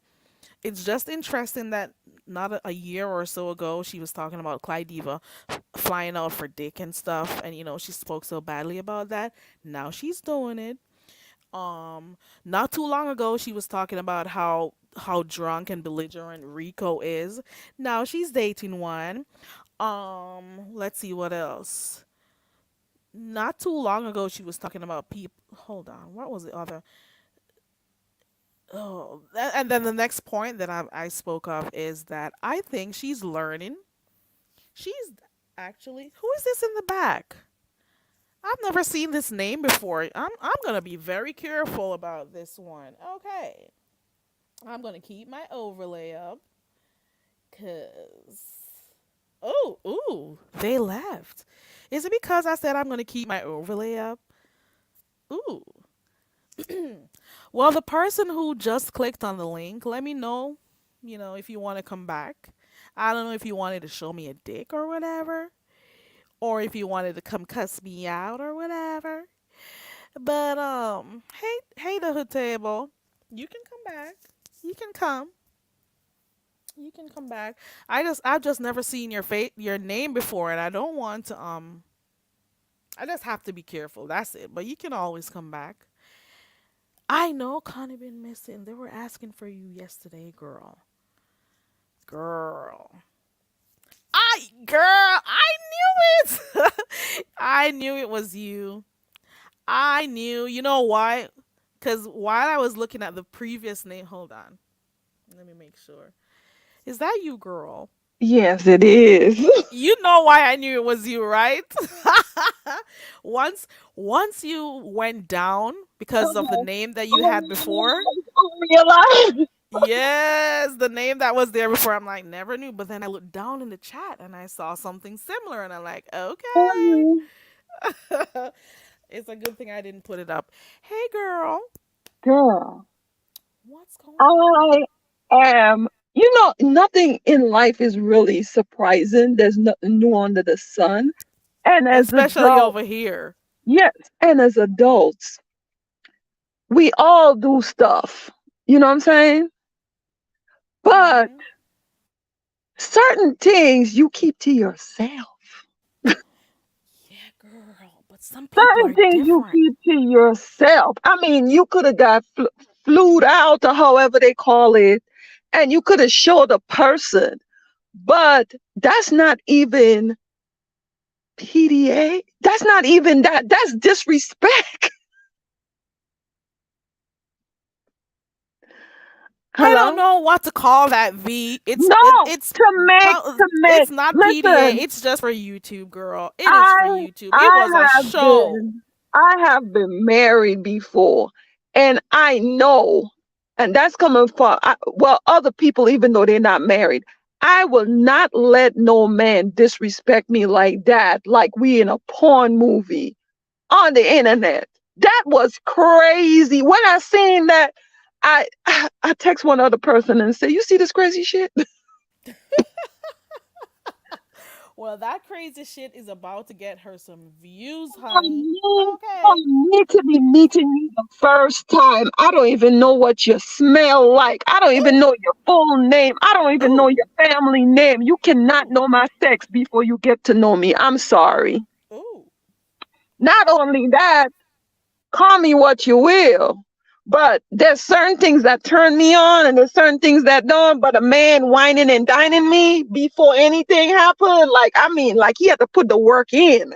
[SPEAKER 1] It's just interesting that not a year or so ago she was talking about Clyde Diva flying out for dick and stuff, and she spoke so badly about that. Now she's doing it. Not too long ago she was talking about how drunk and belligerent Rico is. Now she's dating one. Let's see what else. Not too long ago she was talking about people. Hold on, what was the other? Oh, and then the next point that I spoke of is that I think she's learning. She's actually, who is this in the back? I've never seen this name before. I'm gonna be very careful about this one. Okay, I'm gonna keep my overlay up, cause they left. Is it because I said I'm gonna keep my overlay up? Ooh. Well, the person who just clicked on the link, let me know, if you want to come back. I don't know if you wanted to show me a dick or whatever, or if you wanted to come cuss me out or whatever. But hey, the hood table, you can come back. You can come. You can come back. I've just never seen your name before, and I don't want to I just have to be careful. That's it. But you can always come back. I know Connie been missing. They were asking for you yesterday, girl. Girl. I knew it. I knew it was you. I knew. You know why? Cuz while I was looking at the previous name, hold on. Let me make sure. Is that you, girl?
[SPEAKER 3] Yes, it is.
[SPEAKER 1] You know why I knew it was you, right? once once you went down because of the
[SPEAKER 3] Oh,
[SPEAKER 1] name that you had before.
[SPEAKER 3] oh, realize.
[SPEAKER 1] Yes, the name that was there before. I'm like, never knew. But then I looked down in the chat and I saw something similar, and I'm like, okay. It's a good thing I didn't put it up. Hey, girl,
[SPEAKER 3] Girl,
[SPEAKER 1] what's going on?
[SPEAKER 3] I am, nothing in life is really surprising. There's nothing new under the sun. And as
[SPEAKER 1] Especially
[SPEAKER 3] adults,
[SPEAKER 1] over here.
[SPEAKER 3] yes, and as adults, we all do stuff. You know what I'm saying? But
[SPEAKER 1] Hmm.
[SPEAKER 3] certain things you keep to yourself.
[SPEAKER 1] Yeah, girl. But some people
[SPEAKER 3] Certain
[SPEAKER 1] are
[SPEAKER 3] things you
[SPEAKER 1] different.
[SPEAKER 3] keep to yourself. I mean, you could have got flued out or however they call it, and you could have showed a person, but that's not even PDA. That's not even that. That's disrespect.
[SPEAKER 1] I don't
[SPEAKER 3] Hello?
[SPEAKER 1] know what to call that. V. It's it,
[SPEAKER 3] No,
[SPEAKER 1] it's
[SPEAKER 3] to make.
[SPEAKER 1] it's not PDA.
[SPEAKER 3] Listen,
[SPEAKER 1] It's just for YouTube, girl. It is for
[SPEAKER 3] I
[SPEAKER 1] YouTube. It
[SPEAKER 3] I
[SPEAKER 1] was a
[SPEAKER 3] have
[SPEAKER 1] show.
[SPEAKER 3] been I have been married before, and I know, and that's coming from well, other people, even though they're not married. I will not let no man disrespect me like that, like we in a porn movie on the internet. That was crazy. When I seen that, I I text one other person and say, "You see this crazy shit?"
[SPEAKER 1] Well, that crazy shit is about to get her some views,
[SPEAKER 3] For
[SPEAKER 1] honey.
[SPEAKER 3] me, for
[SPEAKER 1] Okay.
[SPEAKER 3] me to be meeting you the first time, I don't even know what you smell like. I don't even know your full name. I don't even know
[SPEAKER 1] Ooh,
[SPEAKER 3] your family name. You cannot
[SPEAKER 1] ooh,
[SPEAKER 3] know my sex before you get to know me. I'm sorry.
[SPEAKER 1] ooh.
[SPEAKER 3] Not only that, call me what you will. But there's certain things that turn me on and there's certain things that don't. But a man whining and dining me before anything happened, like I mean, like he had to put the work in.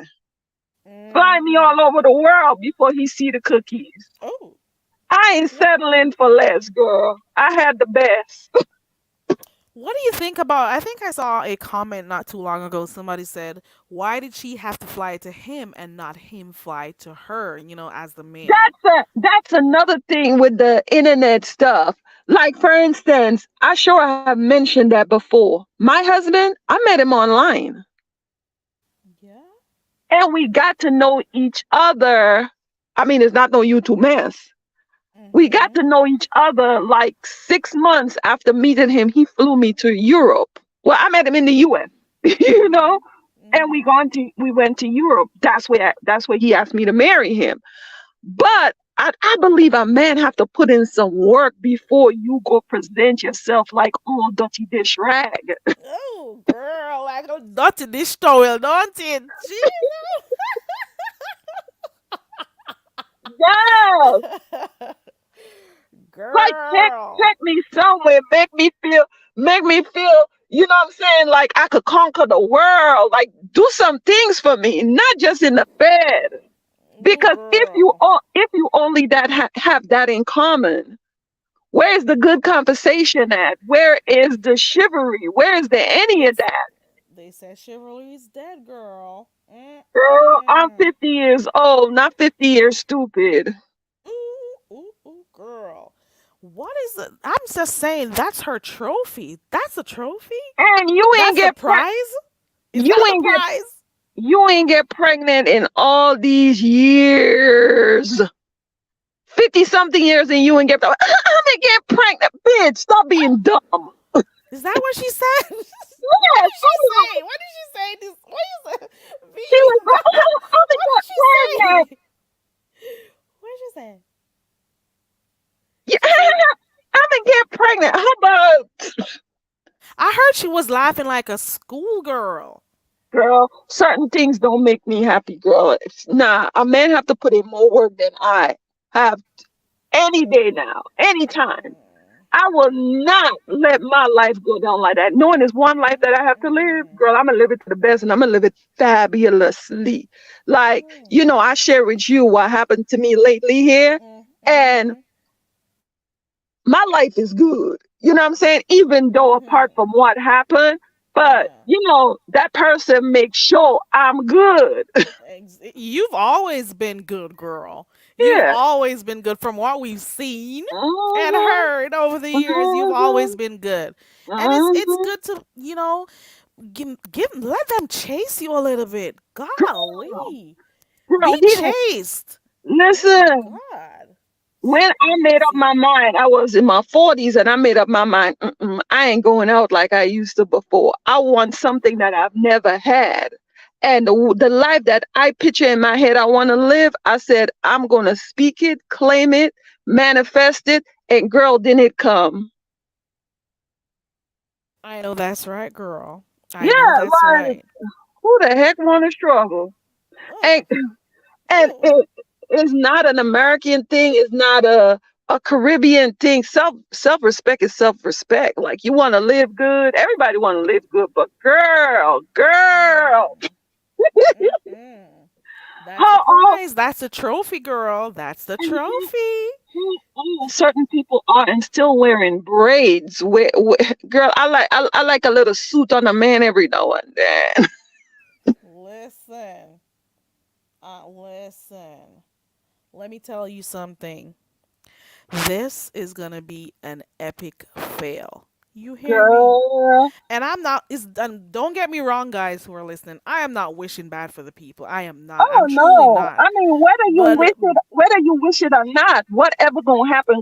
[SPEAKER 3] Fly me
[SPEAKER 1] Mm-hmm.
[SPEAKER 3] all over the world before he see the cookies.
[SPEAKER 1] Ooh.
[SPEAKER 3] I ain't settling for less, girl. I had the best.
[SPEAKER 1] What do you think about? I think I saw a comment not too long ago. Somebody said, "Why did she have to fly to him and not him fly to her?" As the man.
[SPEAKER 3] That's another thing with the internet stuff. Like for instance, I sure have mentioned that before. My husband, I met him online
[SPEAKER 1] Yeah.
[SPEAKER 3] and we got to know each other. I mean, it's not no YouTube mess. We got
[SPEAKER 1] Mm-hmm.
[SPEAKER 3] to know each other like 6 months after meeting him. He flew me to Europe. Well, I met him in the US, you know,
[SPEAKER 1] Mm-hmm.
[SPEAKER 3] and
[SPEAKER 1] Mm-hmm.
[SPEAKER 3] we went to Europe. That's where he asked me to marry him. But I believe a man have to put in some work before you go present yourself like old dirty dish rag.
[SPEAKER 1] Oh, girl, I got dirty this towel, don't it?
[SPEAKER 3] Yes, like
[SPEAKER 1] Girl.
[SPEAKER 3] take me somewhere, make me feel. You know what I'm saying? Like I could conquer the world. Like do some things for me, not just in the bed.
[SPEAKER 1] Oh,
[SPEAKER 3] Because
[SPEAKER 1] girl.
[SPEAKER 3] if you only have that in common, where's the good conversation at? Where is the chivalry? Where is there any
[SPEAKER 1] They,
[SPEAKER 3] of that?
[SPEAKER 1] they said chivalry is dead, girl.
[SPEAKER 3] Girl, I'm
[SPEAKER 1] Mm-mm.
[SPEAKER 3] 50 years old, not 50 years stupid.
[SPEAKER 1] Ooh, ooh, ooh, girl. What is it? I'm just saying that's her trophy. That's a trophy?
[SPEAKER 3] And
[SPEAKER 1] That's the prize? Is
[SPEAKER 3] you
[SPEAKER 1] that the
[SPEAKER 3] ain't get
[SPEAKER 1] prize?
[SPEAKER 3] you ain't get pregnant in all these years. 50 something years and you ain't I'm gonna get pregnant. Bitch, stop being dumb.
[SPEAKER 1] Is that what she said? What
[SPEAKER 3] Yes,
[SPEAKER 1] did she
[SPEAKER 3] oh no.
[SPEAKER 1] say? What did she say? This. What you say?
[SPEAKER 3] She
[SPEAKER 1] V.
[SPEAKER 3] was I
[SPEAKER 1] What did
[SPEAKER 3] got
[SPEAKER 1] she
[SPEAKER 3] pregnant.
[SPEAKER 1] say? What did she say?
[SPEAKER 3] Yeah,
[SPEAKER 1] She said.
[SPEAKER 3] I didn't get pregnant. How about
[SPEAKER 1] I heard she was laughing like a schoolgirl.
[SPEAKER 3] girl? Certain things don't make me happy, girl. Nah, a man have to put in more work than I have any day now, anytime.
[SPEAKER 1] Mm,
[SPEAKER 3] I will not let my life go down like that. Knowing it's one life that I have to live,
[SPEAKER 1] mm,
[SPEAKER 3] girl, I'm gonna live it to the best and I'm gonna live it fabulously. Like,
[SPEAKER 1] mm,
[SPEAKER 3] I share with you what happened to me lately here,
[SPEAKER 1] mm,
[SPEAKER 3] and
[SPEAKER 1] mm,
[SPEAKER 3] my life is good. You know what I'm saying? Even though apart
[SPEAKER 1] mm.
[SPEAKER 3] from what happened, but
[SPEAKER 1] Yeah.
[SPEAKER 3] that person makes sure I'm good.
[SPEAKER 1] You've always been good, girl. You've
[SPEAKER 3] Yeah.
[SPEAKER 1] always been good from what we've seen and
[SPEAKER 3] Mhm.
[SPEAKER 1] heard over the years. You've
[SPEAKER 3] Mhm.
[SPEAKER 1] always been good. And it's
[SPEAKER 3] Mhm.
[SPEAKER 1] good to, give let them chase you a little bit.
[SPEAKER 3] Girl,
[SPEAKER 1] Golly.
[SPEAKER 3] girl,
[SPEAKER 1] Be chased. Oh
[SPEAKER 3] listen.
[SPEAKER 1] God.
[SPEAKER 3] When I made up my
[SPEAKER 1] Crazy.
[SPEAKER 3] mind, I was in my 40s and I made up my mind, I ain't going out like I used to before. I want something that I've never had. And the life that I picture in my head I want to live, I said, I'm going to speak it, claim it, manifest it. And girl, didn't it come?
[SPEAKER 1] I know that's right, girl. I know
[SPEAKER 3] Yeah,
[SPEAKER 1] that's
[SPEAKER 3] like,
[SPEAKER 1] right.
[SPEAKER 3] who the heck want to struggle? And
[SPEAKER 1] Mm,
[SPEAKER 3] and
[SPEAKER 1] mm.
[SPEAKER 3] it's not an American thing. It's not a Caribbean thing. Self respect is self respect. Like you want to live good. Everybody want to live good, but girl,
[SPEAKER 1] Mm, mm. That's a
[SPEAKER 3] how all
[SPEAKER 1] prize. That's a trophy, girl. That's the trophy.
[SPEAKER 3] how all certain people are and still wearing braids. Girl, I like a little suit on a man every now and then.
[SPEAKER 1] Listen, listen. Let me tell you something. This is gonna be an epic fail. You hear me?
[SPEAKER 3] Girl,
[SPEAKER 1] And I'm not. Don't get me wrong, guys who are listening. I am not wishing bad for the people. I am not.
[SPEAKER 3] oh
[SPEAKER 1] I'm truly
[SPEAKER 3] no.
[SPEAKER 1] not.
[SPEAKER 3] I mean,
[SPEAKER 1] But
[SPEAKER 3] whether you wish it or not, whatever gonna happen.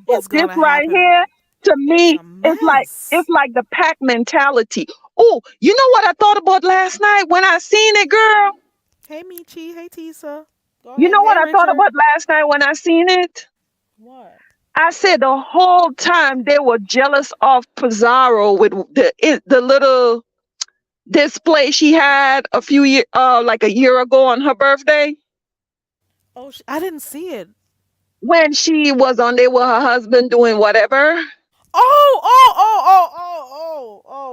[SPEAKER 3] But
[SPEAKER 1] it's
[SPEAKER 3] this
[SPEAKER 1] gonna
[SPEAKER 3] right
[SPEAKER 1] happen.
[SPEAKER 3] here, to
[SPEAKER 1] It's
[SPEAKER 3] me,
[SPEAKER 1] a
[SPEAKER 3] it's
[SPEAKER 1] mess.
[SPEAKER 3] like the pack mentality. Oh, you know what I thought about last night when I seen it, girl?
[SPEAKER 1] Hey Michi. Hey Tisa. Go
[SPEAKER 3] You
[SPEAKER 1] ahead.
[SPEAKER 3] know what
[SPEAKER 1] Hey
[SPEAKER 3] I thought
[SPEAKER 1] Richard.
[SPEAKER 3] about last night when I seen it?
[SPEAKER 1] What?
[SPEAKER 3] I said the whole time they were jealous of Pizarro with the little display she had like a year ago on her birthday.
[SPEAKER 1] Oh, I didn't see it.
[SPEAKER 3] When she was on there with her husband doing whatever,
[SPEAKER 1] Oh,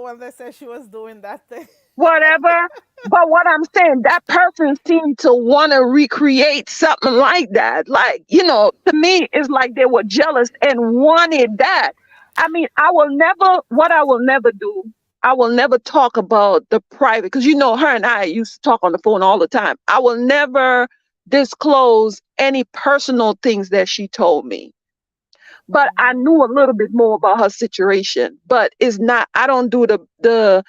[SPEAKER 1] when they said she was doing that thing.
[SPEAKER 3] whatever. But what I'm saying, that person seemed to want to recreate something like that. Like, to me, it's like they were jealous and wanted that. I mean, I will never do, I will never talk about the private, because her and I used to talk on the phone all the time. I will never disclose any personal things that she told me, but I
[SPEAKER 1] Hmm.
[SPEAKER 3] knew a little bit more about her situation. But it's not, I don't do if
[SPEAKER 1] The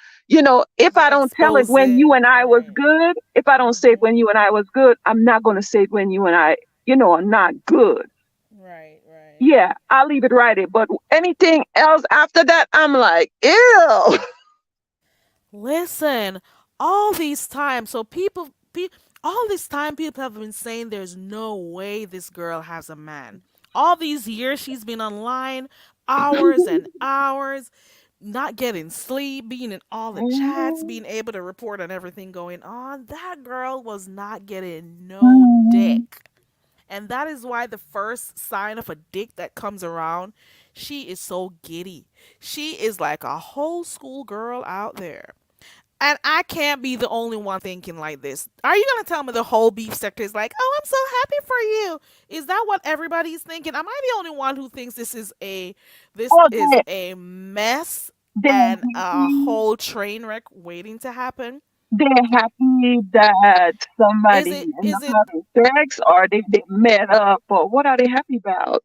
[SPEAKER 3] I don't tell it when you
[SPEAKER 1] exposing,
[SPEAKER 3] and I was
[SPEAKER 1] right?
[SPEAKER 3] good, if I don't say it
[SPEAKER 1] Hmm.
[SPEAKER 3] when you and I was good, I'm not going to say it when you and I, are not good.
[SPEAKER 1] Right, right.
[SPEAKER 3] Yeah, I'll leave it right there. But anything else after that, I'm like, ew.
[SPEAKER 1] Listen, all these times, so all this time, people have been saying there's no way this girl has a man. All these years she's been online, hours and hours, not getting sleep, being in all the chats, being able to report on everything going on. That girl was not getting no dick. And that is why the first sign of a dick that comes around, she is so giddy. She is like a whole school girl out there. And I can't be the only one thinking like this. Are you gonna tell me the whole beef sector is like, oh, I'm so happy for you? Is that what everybody's thinking? Am I the only one who thinks this
[SPEAKER 3] Oh,
[SPEAKER 1] is a mess
[SPEAKER 3] they're
[SPEAKER 1] and a
[SPEAKER 3] happy.
[SPEAKER 1] whole train wreck waiting to happen?
[SPEAKER 3] They're happy that
[SPEAKER 1] Is
[SPEAKER 3] somebody
[SPEAKER 1] it
[SPEAKER 3] end
[SPEAKER 1] is
[SPEAKER 3] up
[SPEAKER 1] it
[SPEAKER 3] having sex, or they met up, or what are they happy about?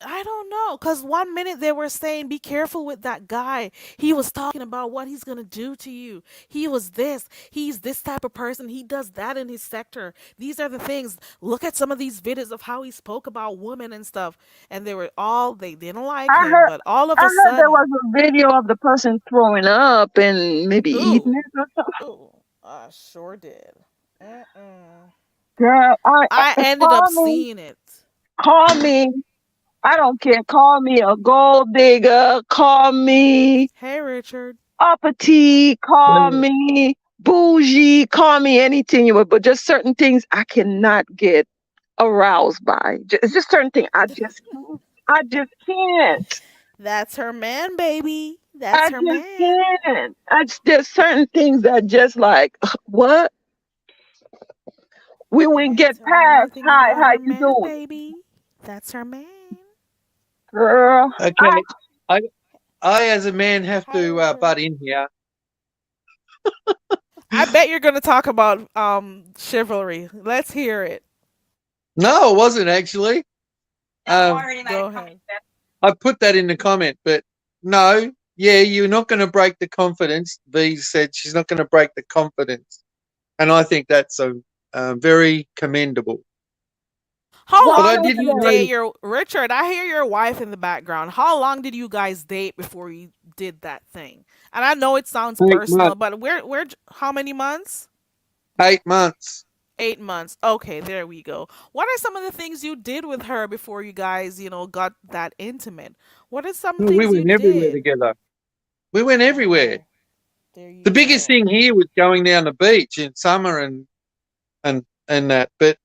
[SPEAKER 1] I don't know, cause one minute they were saying, "Be careful with that guy. He was talking about what he's gonna do to you. He was this. He's this type of person. He does that in his sector. These are the things. Look at some of these videos of how he spoke about women and stuff." And they didn't like
[SPEAKER 3] I
[SPEAKER 1] him,
[SPEAKER 3] heard
[SPEAKER 1] but all of
[SPEAKER 3] I
[SPEAKER 1] a
[SPEAKER 3] heard there was
[SPEAKER 1] sudden,
[SPEAKER 3] a video of the person throwing up and maybe eating
[SPEAKER 1] ooh,
[SPEAKER 3] it or something.
[SPEAKER 1] ooh, I sure did. Mm-mm.
[SPEAKER 3] Girl,
[SPEAKER 1] I ended up
[SPEAKER 3] call me,
[SPEAKER 1] seeing it.
[SPEAKER 3] call me. I don't care. Call me a gold digger. Call me
[SPEAKER 1] Hey, Richard.
[SPEAKER 3] uppity. Call
[SPEAKER 4] Well,
[SPEAKER 3] me bougie. Call me anything you want. But just certain things I cannot get aroused by. It's just certain things I just can't.
[SPEAKER 1] That's her man, baby. That's
[SPEAKER 3] I
[SPEAKER 1] her
[SPEAKER 3] just
[SPEAKER 1] man.
[SPEAKER 3] can't. There's certain things that just like what we
[SPEAKER 1] You
[SPEAKER 3] would
[SPEAKER 1] want to
[SPEAKER 3] get
[SPEAKER 1] tell me
[SPEAKER 3] past.
[SPEAKER 1] anything
[SPEAKER 3] Hi,
[SPEAKER 1] about
[SPEAKER 3] how
[SPEAKER 1] her
[SPEAKER 3] you
[SPEAKER 1] man,
[SPEAKER 3] doing,
[SPEAKER 1] baby? That's her man.
[SPEAKER 3] girl? I
[SPEAKER 4] okay. I, I, as a man, have
[SPEAKER 1] Hi,
[SPEAKER 4] to
[SPEAKER 1] Richard.
[SPEAKER 4] butt in here.
[SPEAKER 1] I bet you're gonna talk about chivalry. Let's hear it.
[SPEAKER 4] No, it wasn't actually. Um,
[SPEAKER 1] Go ahead.
[SPEAKER 4] I put that in the comment, but no, yeah, you're not going to break the confidence. V said she's not going to break the confidence, and I think that's a very commendable.
[SPEAKER 1] How
[SPEAKER 4] But I
[SPEAKER 1] long did
[SPEAKER 4] didn't
[SPEAKER 1] you
[SPEAKER 3] Confidence.
[SPEAKER 1] date
[SPEAKER 4] know.
[SPEAKER 1] your Richard? I hear your wife in the background. How long did you guys date before you did that thing? And I know it sounds
[SPEAKER 4] 8 months.
[SPEAKER 1] personal, but we're how many months?
[SPEAKER 4] 8 months.
[SPEAKER 1] 8 months. Okay, there we go. What are some of the things you did with her before you guys, got that intimate? What are some
[SPEAKER 4] We
[SPEAKER 1] things you
[SPEAKER 4] went everywhere
[SPEAKER 1] did?
[SPEAKER 4] together. We went everywhere.
[SPEAKER 1] Oh, there you
[SPEAKER 4] The biggest
[SPEAKER 1] go.
[SPEAKER 4] thing here was going down the beach in summer and that. But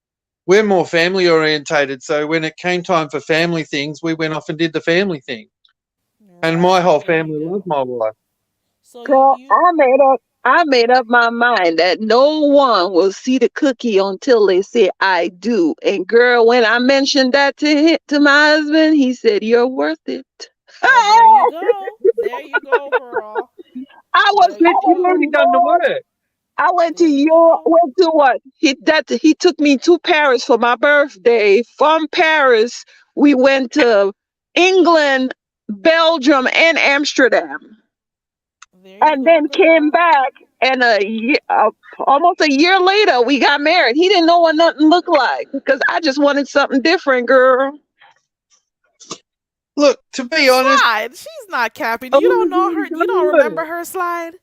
[SPEAKER 4] we're more family orientated, so when it came time for family things, we went off and did the family thing. And my
[SPEAKER 1] Right,
[SPEAKER 4] whole
[SPEAKER 1] there you
[SPEAKER 4] family loved
[SPEAKER 1] go.
[SPEAKER 4] my wife.
[SPEAKER 1] So
[SPEAKER 3] Girl,
[SPEAKER 1] you
[SPEAKER 3] I made up my mind that no one will see the cookie until they say I do. And girl, when I mentioned that to my husband, he said, "You're worth it."
[SPEAKER 1] Oh, there you go. There you go, girl.
[SPEAKER 3] I was
[SPEAKER 1] There
[SPEAKER 4] But
[SPEAKER 1] you
[SPEAKER 4] you've
[SPEAKER 1] go.
[SPEAKER 4] already done the
[SPEAKER 3] to
[SPEAKER 4] work.
[SPEAKER 3] I went to
[SPEAKER 1] There you
[SPEAKER 3] Europe.
[SPEAKER 1] go.
[SPEAKER 3] Went to what? He took me to Paris for my birthday. From Paris, we went to England, Belgium, and Amsterdam,
[SPEAKER 1] There you
[SPEAKER 3] and
[SPEAKER 1] go,
[SPEAKER 3] then came
[SPEAKER 1] girl.
[SPEAKER 3] back. And almost a year later, we got married. He didn't know what nothing looked like because I just wanted something different, girl.
[SPEAKER 4] Look, to be honest,
[SPEAKER 1] Slide. She's not capping.
[SPEAKER 4] I
[SPEAKER 1] You don't
[SPEAKER 4] was
[SPEAKER 1] know
[SPEAKER 4] already
[SPEAKER 1] her. You
[SPEAKER 4] done
[SPEAKER 1] don't
[SPEAKER 4] the
[SPEAKER 1] remember
[SPEAKER 4] work.
[SPEAKER 1] her, Slide.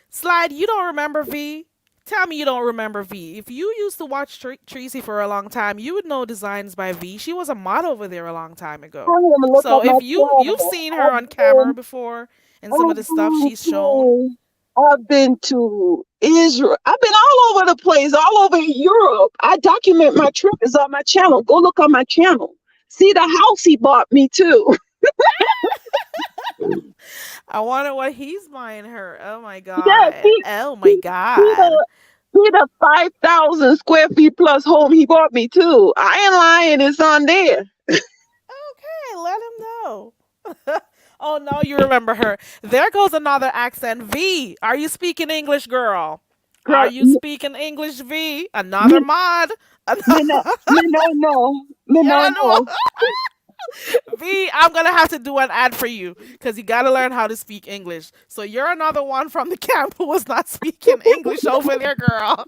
[SPEAKER 1] Slide, you don't remember V? Tell me you don't remember V. If you used to watch Tracy for a long time, you would know Designs by V. She was a model over there a long time ago.
[SPEAKER 3] I'm gonna look
[SPEAKER 1] So
[SPEAKER 3] at my
[SPEAKER 1] if you've
[SPEAKER 3] channel.
[SPEAKER 1] seen her on camera before and some of the
[SPEAKER 3] I've
[SPEAKER 1] stuff
[SPEAKER 3] been
[SPEAKER 1] she's shown,
[SPEAKER 3] to I've been to Israel. I've been all over the place, all over Europe. I document my trip. It's on my channel. Go look on my channel. See the house he bought me too.
[SPEAKER 1] I wonder what he's buying her. Oh my
[SPEAKER 3] Yeah,
[SPEAKER 1] god. Oh my
[SPEAKER 3] see
[SPEAKER 1] god.
[SPEAKER 3] the see the 5,000 square feet plus home he bought me too. I ain't lying. It's on there.
[SPEAKER 1] Okay, let him know. Oh no, you remember her. There goes another accent. V, are you speaking English, girl? Are
[SPEAKER 3] Girl,
[SPEAKER 1] you speaking English, V? Another
[SPEAKER 3] me,
[SPEAKER 1] mod.
[SPEAKER 3] me no know. Me
[SPEAKER 1] Yeah,
[SPEAKER 3] no
[SPEAKER 1] I
[SPEAKER 3] know.
[SPEAKER 1] know. V, I'm gonna have to do an ad for you because you gotta learn how to speak English. So you're another one from the camp who was not speaking English over there, girl.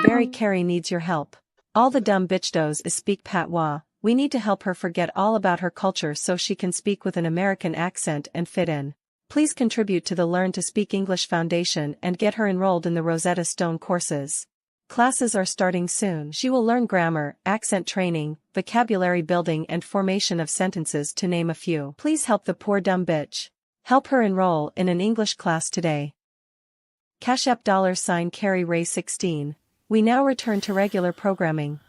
[SPEAKER 5] Barry Carey needs your help. All the dumb bitch does is speak patois. We need to help her forget all about her culture so she can speak with an American accent and fit in. Please contribute to the Learn to Speak English Foundation and get her enrolled in the Rosetta Stone courses. Classes are starting soon. She will learn grammar, accent training, vocabulary building and formation of sentences to name a few. Please help the poor dumb bitch. Help her enroll in an English class today. Cash App $Carey Ray 16. We now return to regular programming.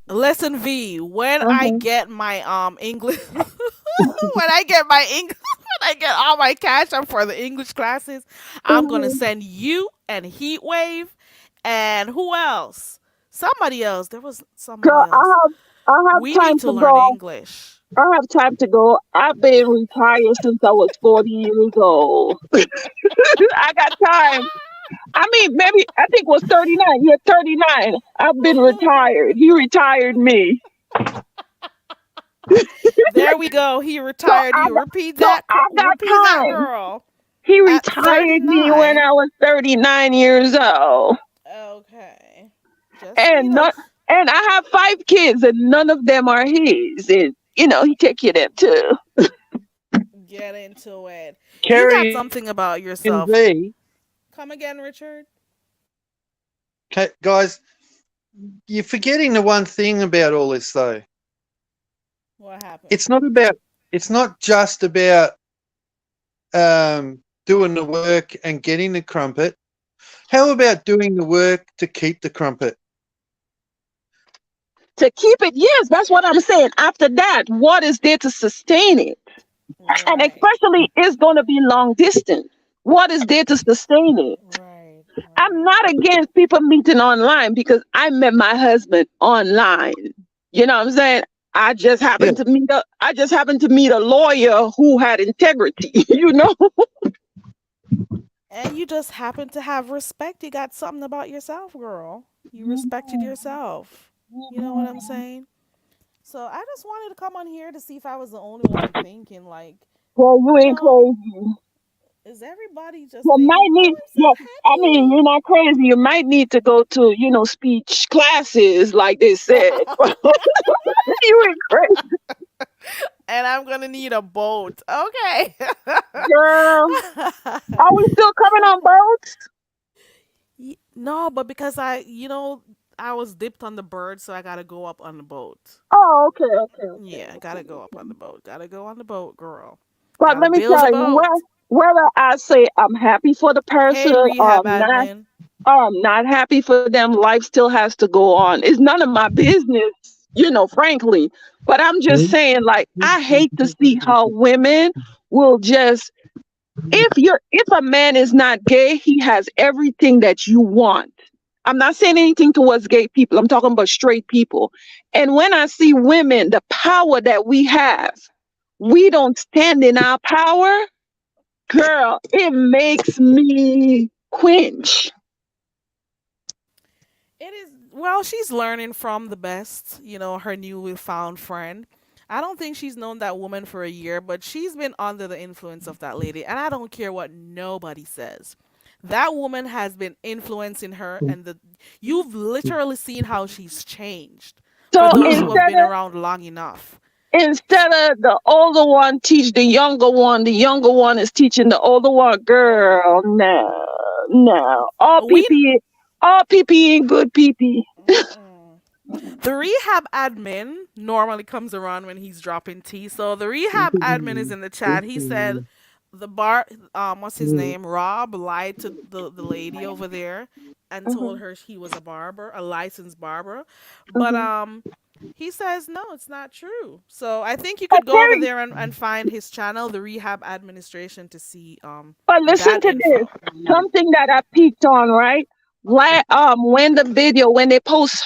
[SPEAKER 1] Listen, V, when I
[SPEAKER 3] Uh-huh.
[SPEAKER 1] get my English when I get my English when I get all my cash up for the English classes, I'm gonna
[SPEAKER 3] Mhm.
[SPEAKER 1] send you and Heatwave and who else? Somebody else. There was somebody
[SPEAKER 3] Girl,
[SPEAKER 1] else.
[SPEAKER 3] I have
[SPEAKER 1] We
[SPEAKER 3] time
[SPEAKER 1] need to
[SPEAKER 3] to
[SPEAKER 1] learn
[SPEAKER 3] go.
[SPEAKER 1] English.
[SPEAKER 3] I have time to go. I've been retired since I was 40 years old. I got time. I mean, maybe I think it was 39. You're 39. I've been retired. He retired me.
[SPEAKER 1] There we go. He
[SPEAKER 3] So
[SPEAKER 1] retired
[SPEAKER 3] I
[SPEAKER 1] you.
[SPEAKER 3] got, so I got
[SPEAKER 1] Repeat that,
[SPEAKER 3] time.
[SPEAKER 1] girl.
[SPEAKER 3] He
[SPEAKER 1] At
[SPEAKER 3] retired me when
[SPEAKER 1] 39.
[SPEAKER 3] I was 39 years old.
[SPEAKER 1] Okay. Just,
[SPEAKER 3] And not, and I have 5 kids and none of them are his. And he take care of them too.
[SPEAKER 1] get into it. You got
[SPEAKER 4] Carrie
[SPEAKER 1] something about
[SPEAKER 4] and
[SPEAKER 1] yourself.
[SPEAKER 4] V,
[SPEAKER 1] Come again, Richard?
[SPEAKER 4] guys, you're forgetting the one thing about all this though.
[SPEAKER 1] What happened?
[SPEAKER 4] It's not just about doing the work and getting the crumpet. How about doing the work to keep the crumpet?
[SPEAKER 3] To keep it, yes, that's what I'm saying. After that, what is there to sustain it? And
[SPEAKER 1] Right.
[SPEAKER 3] especially it's going to be long distance. What is there to sustain it?
[SPEAKER 1] Right.
[SPEAKER 3] I'm not against people meeting online because I met my husband online. You know what I'm saying? I just
[SPEAKER 4] Yeah.
[SPEAKER 3] happened to meet a lawyer who had integrity,
[SPEAKER 1] And you just happen to have respect. You got something about yourself, girl. You respected yourself. You know what I'm saying? So I just wanted to come on here to see if I was the only one thinking, like,
[SPEAKER 3] Well, you
[SPEAKER 1] you
[SPEAKER 3] ain't
[SPEAKER 1] know,
[SPEAKER 3] crazy.
[SPEAKER 1] is everybody just
[SPEAKER 3] You
[SPEAKER 1] thinking,
[SPEAKER 3] might
[SPEAKER 1] oh,
[SPEAKER 3] need,
[SPEAKER 1] I'm so
[SPEAKER 3] yeah, I mean,
[SPEAKER 1] happy?
[SPEAKER 3] you're not crazy. You might need to go to, speech classes, like they said. You ain't crazy,
[SPEAKER 1] And I'm gonna need a boat. Okay.
[SPEAKER 3] girl. Are we still coming on boats?
[SPEAKER 1] No, but because I was dipped on the bird, so I gotta go up on the boat.
[SPEAKER 3] Oh, okay, okay, okay,
[SPEAKER 1] Yeah, gotta
[SPEAKER 3] okay.
[SPEAKER 1] go up on the boat. Gotta go on the boat, girl.
[SPEAKER 3] But
[SPEAKER 1] Gotta
[SPEAKER 3] let me
[SPEAKER 1] build a
[SPEAKER 3] tell you,
[SPEAKER 1] boat.
[SPEAKER 3] whether I say I'm happy for the person
[SPEAKER 1] Hey, rehab admin.
[SPEAKER 3] or I'm not happy for them, life still has to go on. It's none of my business, frankly. But I'm just saying, like, I hate to see how women will just if a man is not gay, he has everything that you want. I'm not saying anything towards gay people. I'm talking about straight people. And when I see women, the power that we have, we don't stand in our power, girl, it makes me quench.
[SPEAKER 1] It is, well, she's learning from the best, her newly found friend. I don't think she's known that woman for a year, but she's been under the influence of that lady. And I don't care what nobody says. That woman has been influencing her, and you've literally seen how she's changed. For
[SPEAKER 3] So
[SPEAKER 1] those who have
[SPEAKER 3] instead
[SPEAKER 1] been
[SPEAKER 3] of
[SPEAKER 1] around long enough.
[SPEAKER 3] instead of the older one teach the younger one is teaching the older one. Girl, no, no.
[SPEAKER 1] We
[SPEAKER 3] All PP ain't good PP.
[SPEAKER 1] Mm-mm. The rehab admin normally comes around when he's dropping tea. So the rehab admin is in the chat. He said the bar what's his name? Rob lied to the lady over there and told
[SPEAKER 3] Mhm,
[SPEAKER 1] her he was a barber, a licensed barber. But
[SPEAKER 3] mhm.
[SPEAKER 1] he says no, it's not true. So I think you
[SPEAKER 3] But
[SPEAKER 1] could go over
[SPEAKER 3] Terry,
[SPEAKER 1] there and find his channel, the rehab administration, to see
[SPEAKER 3] but listen
[SPEAKER 1] that
[SPEAKER 3] to this.
[SPEAKER 1] info.
[SPEAKER 3] Something that I peeked on, right? When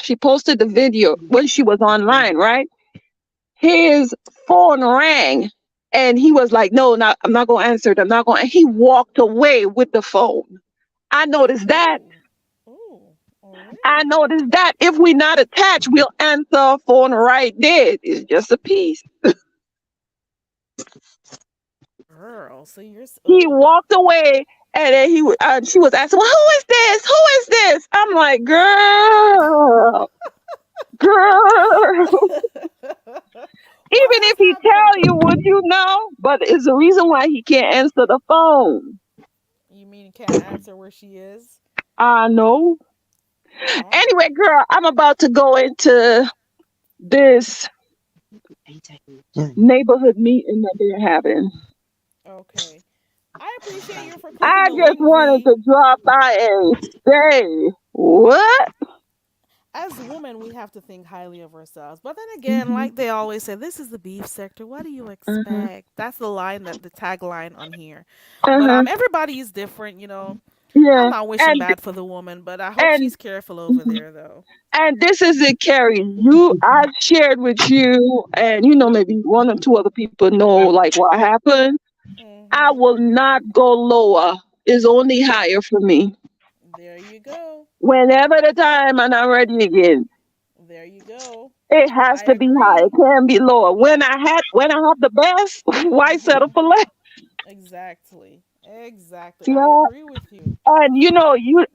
[SPEAKER 3] she posted the video when she was online, right? His phone rang, and he was like, "No, not, I'm not gonna answer it. I'm not going." He walked away with the phone. I noticed that.
[SPEAKER 1] Ooh. Ooh.
[SPEAKER 3] I
[SPEAKER 1] Already.
[SPEAKER 3] noticed that if we're not attached, we'll answer a phone right there. It's just a piece.
[SPEAKER 1] Girl, so
[SPEAKER 3] He
[SPEAKER 1] ooh.
[SPEAKER 3] walked away, and then she was asking, "Well, who is this? Who is this?" I'm like, "Girl, girl." Even
[SPEAKER 1] What
[SPEAKER 3] if
[SPEAKER 1] has
[SPEAKER 3] he
[SPEAKER 1] happened?
[SPEAKER 3] tell you, would you know? But it's the reason why he can't answer the phone.
[SPEAKER 1] You mean you can't answer where she is?
[SPEAKER 3] I know.
[SPEAKER 1] Oh,
[SPEAKER 3] Anyway, girl, I'm about to go into this neighborhood meeting that they're having.
[SPEAKER 1] okay. I appreciate you for clicking
[SPEAKER 3] I
[SPEAKER 1] the
[SPEAKER 3] just
[SPEAKER 1] link,
[SPEAKER 3] wanted
[SPEAKER 1] V.
[SPEAKER 3] to drop by and say, what?
[SPEAKER 1] As women, we have to think highly of ourselves. But then again, like they always say, this is the beef sector. What do you
[SPEAKER 3] Uh-huh.
[SPEAKER 1] expect? That's the tagline on here. But
[SPEAKER 3] Uh-huh.
[SPEAKER 1] everybody is different. I'm
[SPEAKER 3] Yeah.
[SPEAKER 1] not wishing
[SPEAKER 3] And
[SPEAKER 1] bad for the woman, but I hope
[SPEAKER 3] and
[SPEAKER 1] she's careful over there, though.
[SPEAKER 3] and this is it, Carrie. I shared with you, and maybe one or two other people know like what happened. I
[SPEAKER 1] Hmm.
[SPEAKER 3] will not go lower. It's only higher for me.
[SPEAKER 1] There you go.
[SPEAKER 3] Whenever the time and I'm ready again.
[SPEAKER 1] There you go.
[SPEAKER 3] It has
[SPEAKER 1] I
[SPEAKER 3] to be high.
[SPEAKER 1] agree.
[SPEAKER 3] It can't be lower. When I have the best, why settle for less?
[SPEAKER 1] Exactly. Exactly. I
[SPEAKER 3] Yeah.
[SPEAKER 1] agree with you.
[SPEAKER 3] And you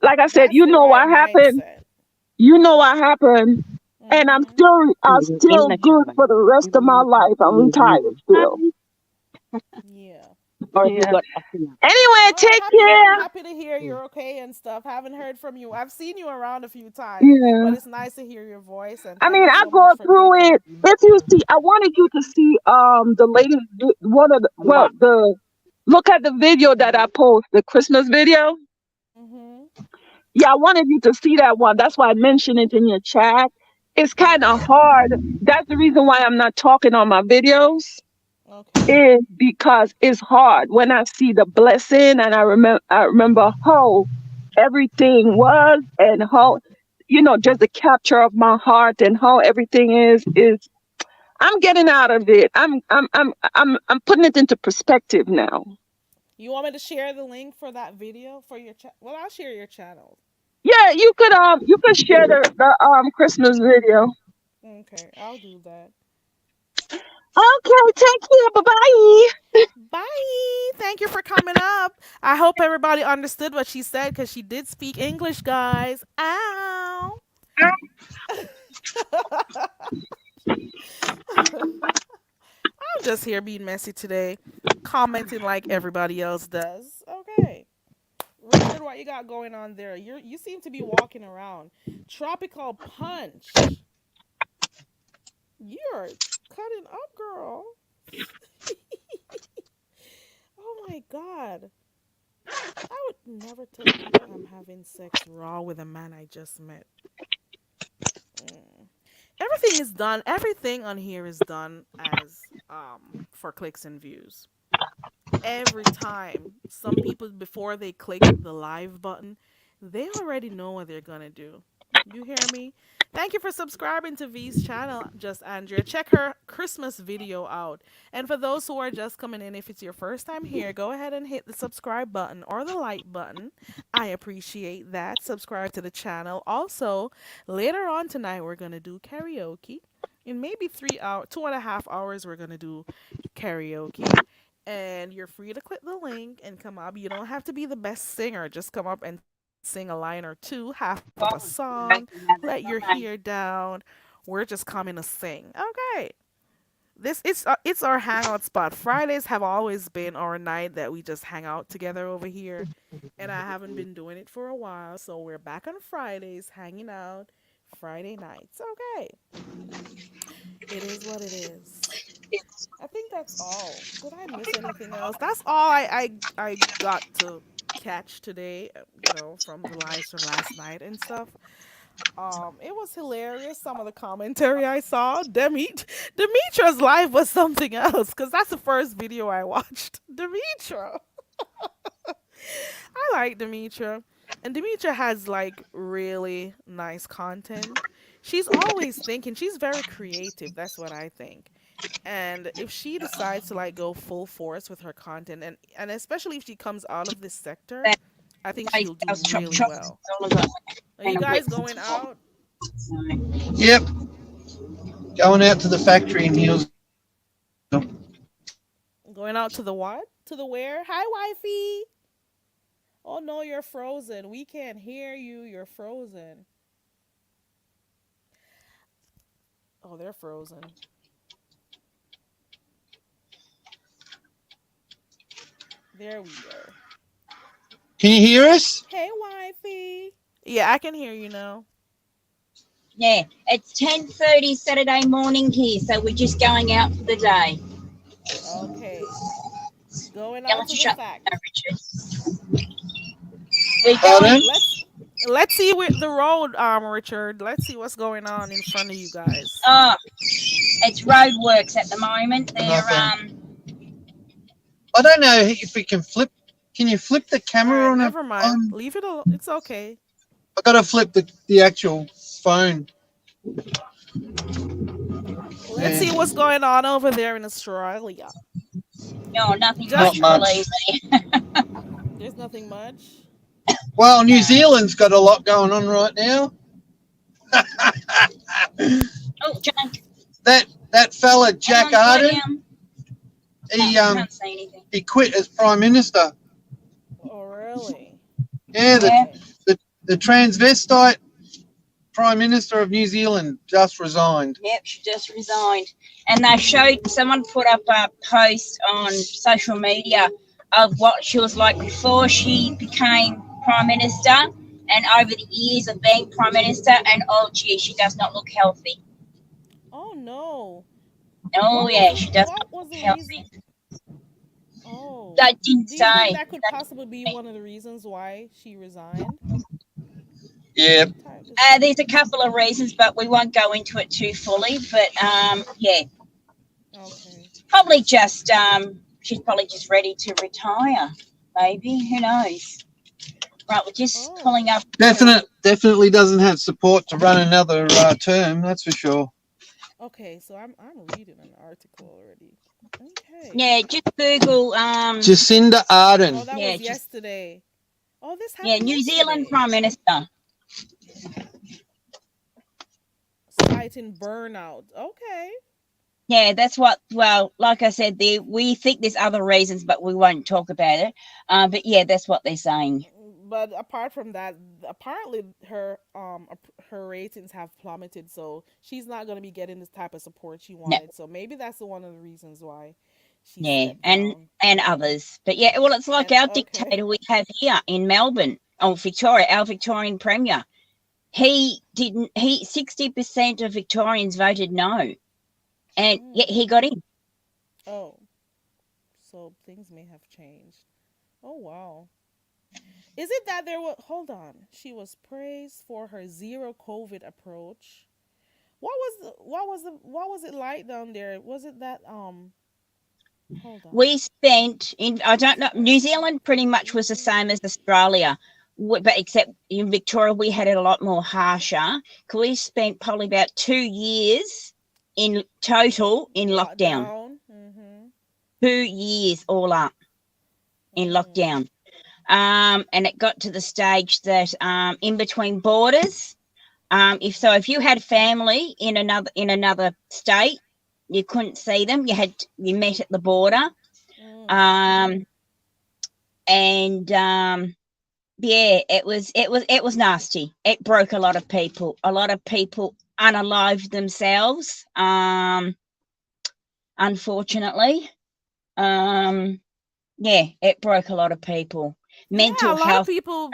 [SPEAKER 3] like I said,
[SPEAKER 1] That's the right
[SPEAKER 3] what happened.
[SPEAKER 1] mindset.
[SPEAKER 3] You know what happened. And
[SPEAKER 1] Hmm.
[SPEAKER 3] I'm still good for the rest of my life. I'm retired still.
[SPEAKER 1] Yeah.
[SPEAKER 3] Yeah. Anyway,
[SPEAKER 1] Well,
[SPEAKER 3] take
[SPEAKER 1] I'm
[SPEAKER 3] care.
[SPEAKER 1] happy to hear you're okay and stuff. Haven't heard from you. I've seen you around a few times,
[SPEAKER 3] Yeah.
[SPEAKER 1] but it's nice to hear your voice. And
[SPEAKER 3] I
[SPEAKER 1] thank
[SPEAKER 3] mean,
[SPEAKER 1] you
[SPEAKER 3] I
[SPEAKER 1] so
[SPEAKER 3] go
[SPEAKER 1] much for
[SPEAKER 3] through
[SPEAKER 1] clicking.
[SPEAKER 3] it. If you see, I wanted you to see the latest one of the look at the video that I post, the Christmas video.
[SPEAKER 1] Mhm.
[SPEAKER 3] Yeah, I wanted you to see that one. That's why I mentioned it in your chat. It's kind of
[SPEAKER 1] Mhm.
[SPEAKER 3] hard. That's the reason why I'm not talking on my videos,
[SPEAKER 1] Okay.
[SPEAKER 3] is because it's hard when I see the blessing and I remember how everything was, and how just the capture of my heart and how everything is. I'm getting out of it. I'm putting it into perspective now.
[SPEAKER 1] You want me to share the link for that video for your chat? Well, I'll share your channel.
[SPEAKER 3] Yeah, you could share the Christmas video.
[SPEAKER 1] Okay, I'll do that.
[SPEAKER 3] Okay, take care. Bye bye.
[SPEAKER 1] Bye. Thank you for coming up. I hope everybody understood what she said because she did speak English, guys. Ow. I'm just here being messy today, commenting like everybody else does. Okay. Richard, what you got going on there? You seem to be walking around. Tropical punch. You're cutting up, girl. Oh my god. I would never tell people I'm having sex raw with a man I just met. Mm. Everything is done. Everything on here is done as for clicks and views. Every time. Some people before they click the live button, they already know what they're gonna do. You hear me? Thank you for subscribing to V's channel, Just Andrea. Check her Christmas video out. And for those who are just coming in, if it's your first time here, go ahead and hit the subscribe button or the like button. I appreciate that. Subscribe to the channel. Also, later on tonight, we're gonna do karaoke. In maybe 3 hours, 2.5 hours, we're gonna do karaoke, and you're free to click the link and come up. You don't have to be the best singer. Just come up and sing a line or two, half of a song, let your hair down. We're just coming to sing. Okay. This it's our hangout spot. Fridays have always been our night that we just hang out together over here, and I haven't been doing it for a while, so we're back on Fridays hanging out Friday nights. Okay. It is what it is. I think that's all. Did I miss anything else? That's all I got to catch today, from the lives from last night and stuff. It was hilarious. Some of the commentary I saw. Demetra's live was something else because that's the first video I watched. Demetra. I like Demetra. And Demetra has like really nice content. She's always thinking, she's very creative. That's what I think. And if she decides to like go full force with her content, and especially if she comes out of this sector, I think she'll do really well. Are you guys going out?
[SPEAKER 4] Yep, going out to the factory in Hills.
[SPEAKER 1] Going out to the what? To the where? Hi, wifey. Oh no, you're frozen. We can't hear you. You're frozen. Oh, they're frozen. There we go.
[SPEAKER 4] Can you hear us?
[SPEAKER 1] Hey, wifey. Yeah, I can hear you now.
[SPEAKER 6] Yeah, it's 10:30 Saturday morning here, so we're just going out for the day.
[SPEAKER 1] Okay. Going
[SPEAKER 6] Tell
[SPEAKER 1] out
[SPEAKER 6] us
[SPEAKER 1] to
[SPEAKER 6] to
[SPEAKER 1] the
[SPEAKER 6] shut
[SPEAKER 1] fact.
[SPEAKER 6] up, Richard. We're
[SPEAKER 4] Pardon?
[SPEAKER 6] going.
[SPEAKER 1] Let's see with the road, Richard. Let's see what's going on in front of you guys.
[SPEAKER 6] Oh, it's roadworks at the moment. They're
[SPEAKER 4] I don't know if we can flip. Can you flip the
[SPEAKER 1] All
[SPEAKER 4] camera
[SPEAKER 1] right,
[SPEAKER 4] on
[SPEAKER 1] never mind.
[SPEAKER 4] on?
[SPEAKER 1] Leave it alone. It's okay.
[SPEAKER 4] I gotta flip the actual phone.
[SPEAKER 1] Let's see what's going on over there in Australia.
[SPEAKER 6] no nothing
[SPEAKER 1] Just-
[SPEAKER 6] much,
[SPEAKER 4] Not much.
[SPEAKER 6] believe me.
[SPEAKER 1] There's nothing much.
[SPEAKER 4] Well, New Zealand's got a lot going on right now.
[SPEAKER 6] Oh, Oh, Jack.
[SPEAKER 4] that fella Jack Arden, he
[SPEAKER 6] Can't say anything.
[SPEAKER 4] he quit as Prime Minister.
[SPEAKER 1] Oh, really?
[SPEAKER 4] Yeah,
[SPEAKER 6] Yeah.
[SPEAKER 4] the transvestite Prime Minister of New Zealand just resigned.
[SPEAKER 6] Yep, she just resigned. And they showed, someone put up a post on social media of what she was like before she became Prime Minister and over the years of being Prime Minister. And oh, gee, she does not look healthy.
[SPEAKER 1] Oh no.
[SPEAKER 6] Oh, yeah, she does not
[SPEAKER 1] What was
[SPEAKER 6] look
[SPEAKER 1] the
[SPEAKER 6] healthy.
[SPEAKER 1] reason? Oh.
[SPEAKER 6] That didn't
[SPEAKER 1] Do you think
[SPEAKER 6] say.
[SPEAKER 1] that could possibly be one of the reasons why she resigned?
[SPEAKER 4] Yeah.
[SPEAKER 6] There's a couple of reasons, but we won't go into it too fully. But yeah,
[SPEAKER 1] Okay.
[SPEAKER 6] probably just she's probably just ready to retire. Maybe, who knows? Right, we're just pulling up.
[SPEAKER 4] Definitely doesn't have support to run another term. That's for sure.
[SPEAKER 1] Okay, so I'm reading an article already. Okay.
[SPEAKER 6] Yeah, just Google.
[SPEAKER 4] Jacinda Ardern.
[SPEAKER 1] Oh, that
[SPEAKER 6] yeah,
[SPEAKER 1] was
[SPEAKER 6] just
[SPEAKER 1] yesterday. Oh, this
[SPEAKER 6] yeah,
[SPEAKER 1] happened
[SPEAKER 6] New Zealand
[SPEAKER 1] yesterday.
[SPEAKER 6] Prime Minister.
[SPEAKER 1] Citing burnout. Okay.
[SPEAKER 6] Yeah, that's what. Well, like I said, we think there's other reasons, but we won't talk about it. But yeah, that's what they're saying.
[SPEAKER 1] But apart from that, apparently her ratings have plummeted, so she's not going to be getting this type of support she
[SPEAKER 6] No.
[SPEAKER 1] wanted. So maybe that's one of the reasons why she
[SPEAKER 6] Yeah,
[SPEAKER 1] stepped down.
[SPEAKER 6] and others. But yeah, well, it's like our dictator we have here in Melbourne, Victoria, our Victorian Premier. He 60% of Victorians voted no, and yet he got in.
[SPEAKER 1] Oh, so things may have changed. Oh wow. Is it that there was? Hold on. She was praised for her zero COVID approach. What was it like down there? Was it that Hold on.
[SPEAKER 6] We spent in, I don't know, New Zealand pretty much was the same as Australia, but except in Victoria we had it a lot more harsher. We spent probably about 2 years in total in lockdown.
[SPEAKER 1] Mm-hmm.
[SPEAKER 6] 2 years all up in lockdown. And it got to the stage that in between borders, if you had family in another state, you couldn't see them. You met at the border, yeah, it was nasty. It broke a lot of people. A lot of people unalived themselves. Unfortunately, yeah, it broke a lot of people. Mental health.
[SPEAKER 1] People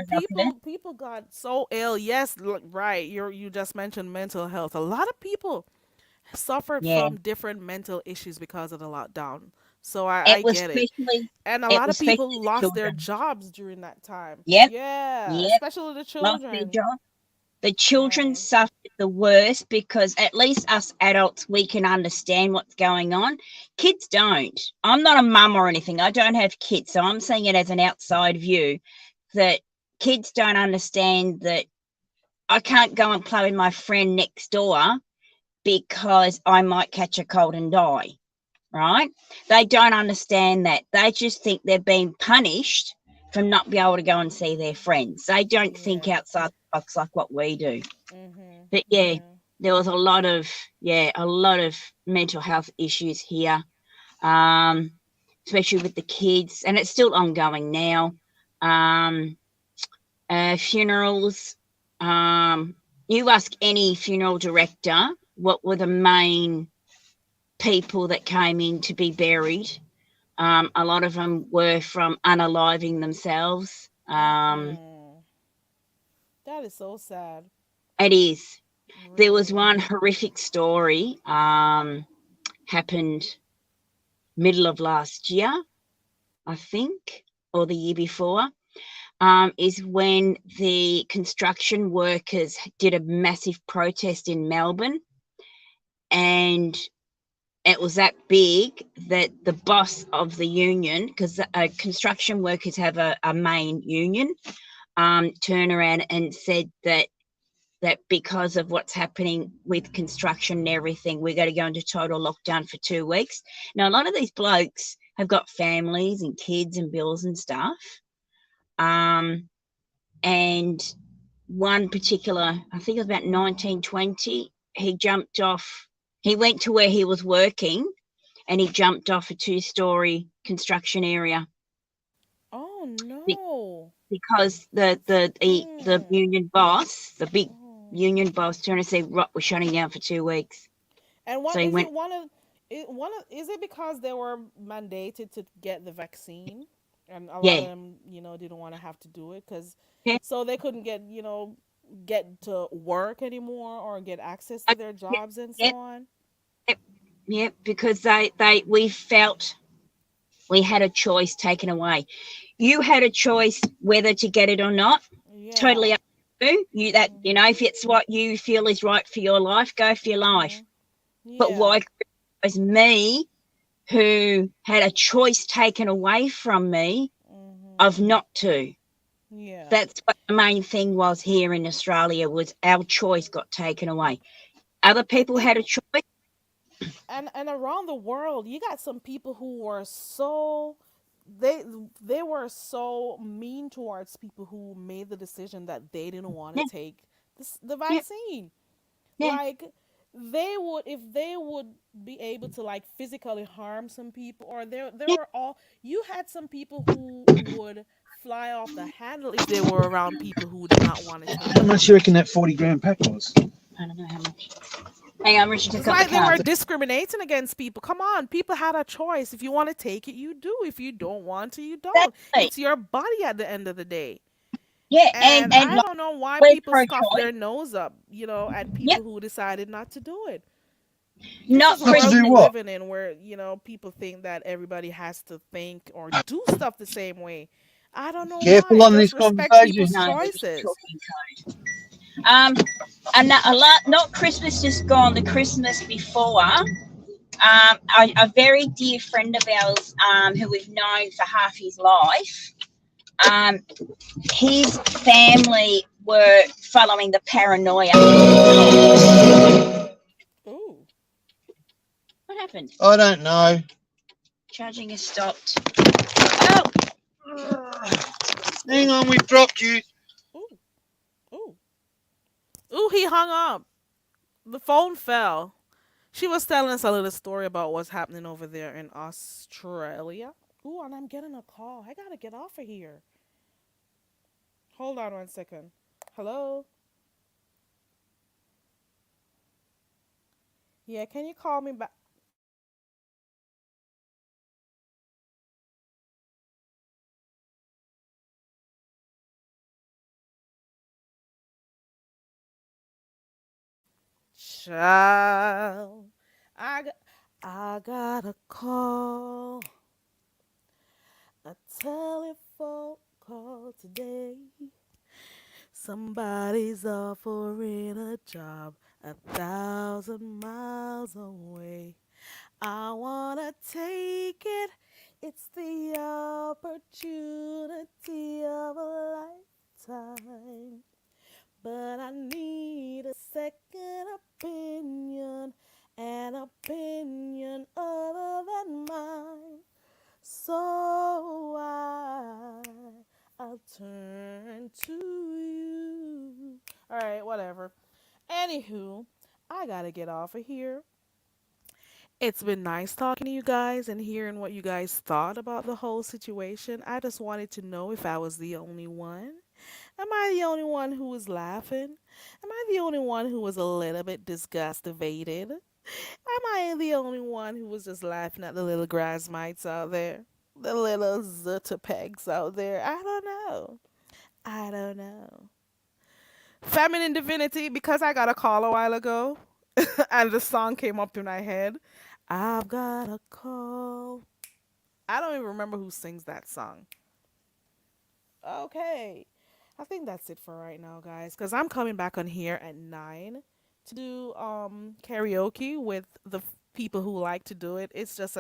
[SPEAKER 1] got so ill. Yes, right. You just mentioned mental health. A lot of people suffered from different mental issues because of the lockdown. So I get it. And a lot of people lost their jobs during that time.
[SPEAKER 6] Yep.
[SPEAKER 1] Yeah.
[SPEAKER 6] Yep.
[SPEAKER 1] Especially the children.
[SPEAKER 6] Lost their job. The children suffered the worst because at least us adults, we can understand what's going on. Kids don't. I'm not a mum or anything. I don't have kids. So I'm saying it as an outside view that kids don't understand that I can't go and play with my friend next door because I might catch a cold and die, right? They don't understand that. They just think they're being punished for not being able to go and see their friends. They don't think outside the box like what we do. But yeah, there was a lot of mental health issues here, especially with the kids, and it's still ongoing now. Funerals. You ask any funeral director what were the main people that came in to be buried. A lot of them were from unaliving themselves.
[SPEAKER 1] That is so sad.
[SPEAKER 6] It is.
[SPEAKER 1] Really?
[SPEAKER 6] There was one horrific story happened middle of last year, I think, or the year before, is when the construction workers did a massive protest in Melbourne, and it was that big that the boss of the union, because construction workers have a main union, turned around and said that because of what's happening with construction and everything, we're going to go into total lockdown for 2 weeks. Now, a lot of these blokes have got families and kids and bills and stuff. And one particular, I think it was about 1920, he jumped off. He went to where he was working, and he jumped off a 2-story construction area
[SPEAKER 1] Oh no.
[SPEAKER 6] because the union boss, the big
[SPEAKER 1] Oh.
[SPEAKER 6] union boss, trying to say, "Right, we're shutting down for 2 weeks."
[SPEAKER 1] And what
[SPEAKER 6] So he
[SPEAKER 1] is
[SPEAKER 6] went.
[SPEAKER 1] it? Is it because they were mandated to get the vaccine, and a lot of
[SPEAKER 6] Yeah,
[SPEAKER 1] them, didn't want to have to do it because
[SPEAKER 6] yeah,
[SPEAKER 1] so they couldn't get to work anymore or get access to their
[SPEAKER 6] yeah,
[SPEAKER 1] jobs and
[SPEAKER 6] yeah,
[SPEAKER 1] so on.
[SPEAKER 6] yeah, because we felt we had a choice taken away. You had a choice whether to get it or not. Totally
[SPEAKER 1] Yeah.
[SPEAKER 6] up to you. If it's what you feel is right for your life, go for your life. But
[SPEAKER 1] Yeah.
[SPEAKER 6] why was me, who had a choice taken away from me of not to?
[SPEAKER 1] Yeah.
[SPEAKER 6] That's what the main thing was here in Australia, was our choice got taken away. Other people had a choice.
[SPEAKER 1] And around the world, you got some people who were so they were so mean towards people who made the decision that they didn't want to
[SPEAKER 6] Yeah,
[SPEAKER 1] take the
[SPEAKER 6] yeah,
[SPEAKER 1] vaccine.
[SPEAKER 6] yeah,
[SPEAKER 1] Like they would, if they would be able to like physically harm some people, or there
[SPEAKER 6] yeah.
[SPEAKER 1] were all you had some people who would fly off the handle if they were around people who did not want to take
[SPEAKER 7] How
[SPEAKER 1] it.
[SPEAKER 7] much you reckon that 40-gram pack was?
[SPEAKER 6] I don't know how much. Hang on, Richard,
[SPEAKER 1] It's
[SPEAKER 6] took up the
[SPEAKER 1] like they were
[SPEAKER 6] card.
[SPEAKER 1] discriminating against people. Come on, people had a choice. If you want to take it, you do. If you don't want to, you don't.
[SPEAKER 6] Exactly.
[SPEAKER 1] It's your body at the end of the day.
[SPEAKER 6] Yeah,
[SPEAKER 1] And
[SPEAKER 6] and
[SPEAKER 1] I
[SPEAKER 6] like,
[SPEAKER 1] don't know why
[SPEAKER 6] we're
[SPEAKER 1] people scoff
[SPEAKER 6] pro-choice.
[SPEAKER 1] their nose up, at
[SPEAKER 6] Yep,
[SPEAKER 1] people who decided not to do it. This
[SPEAKER 6] not
[SPEAKER 1] is the
[SPEAKER 7] Not to
[SPEAKER 1] world
[SPEAKER 7] do
[SPEAKER 1] we're
[SPEAKER 7] what?
[SPEAKER 1] living in where, people think that everybody has to think or do stuff the same way. I don't know
[SPEAKER 7] Careful
[SPEAKER 1] why.
[SPEAKER 7] on
[SPEAKER 1] Just
[SPEAKER 7] this
[SPEAKER 1] respect
[SPEAKER 7] conversation.
[SPEAKER 1] people's
[SPEAKER 6] no, it's
[SPEAKER 1] choices.
[SPEAKER 6] talking code. And a lot, not Christmas just gone, the Christmas before. A very dear friend of ours, who we've known for half his life, his family were following the paranoia.
[SPEAKER 1] Ooh.
[SPEAKER 6] What happened?
[SPEAKER 7] I don't know.
[SPEAKER 6] Charging has stopped. Oh,
[SPEAKER 7] Hang on, we've dropped you.
[SPEAKER 1] Ooh. Ooh. Ooh, he hung up. The phone fell. She was telling us a little story about what's happening over there in Australia. Ooh, and I'm getting a call. I gotta get off of here. Hold on 1 second. Hello? Yeah, can you call me back? Child, I got, I got a call, a telephone call today. Somebody's offering a job 1,000 miles away. I wanna take it. It's the opportunity of a lifetime. But I need a second opinion, an opinion other than mine. So I'll turn to you. All right, whatever. Anywho, I gotta get off of here. It's been nice talking to you guys and hearing what you guys thought about the whole situation. I just wanted to know if I was the only one. Am I the only one who was laughing? Am I the only one who was a little bit disgustivated? Am I the only one who was just laughing at the little grass mites out there? The little zutapegs out there? I don't know. I don't know. Feminine divinity, because I got a call a while ago and the song came up in my head. I've got a call. I don't even remember who sings that song. Okay. I think that's it for right now, guys, because I'm coming back on here at 9 to do karaoke with the people who like to do it. It's just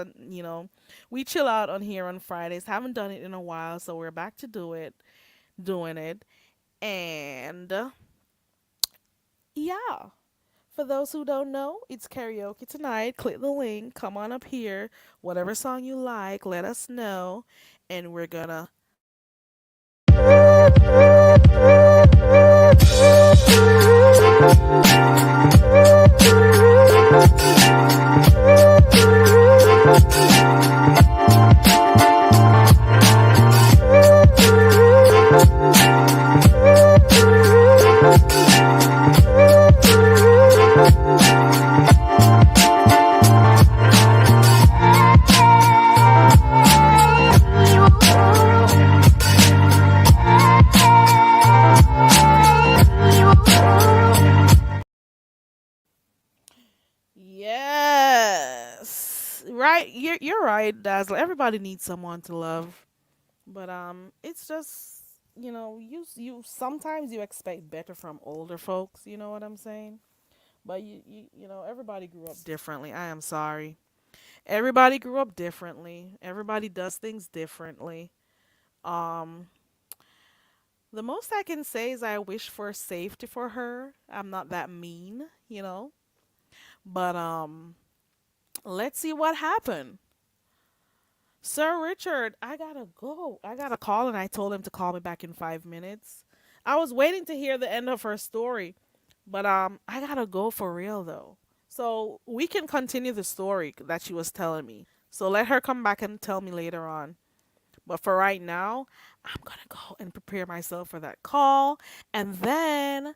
[SPEAKER 1] we chill out on here on Fridays. Haven't done it in a while, so we're back to doing it. And yeah. For those who don't know, it's karaoke tonight. Click the link, come on up here. Whatever song you like, let us know. And we're gonna you're right, Dazzle. Everybody needs someone to love, but it's just you sometimes you expect better from older folks. You know what I'm saying? But everybody grew up differently. I am sorry. Everybody grew up differently. Everybody does things differently. Um, the most I can say is I wish for safety for her. I'm not that mean. But let's see what happened. Sir Richard, I gotta go. I got a call and I told him to call me back in 5 minutes. I was waiting to hear the end of her story, but I gotta go for real though. So we can continue the story that she was telling me. So let her come back and tell me later on. But for right now, I'm gonna go and prepare myself for that call. And then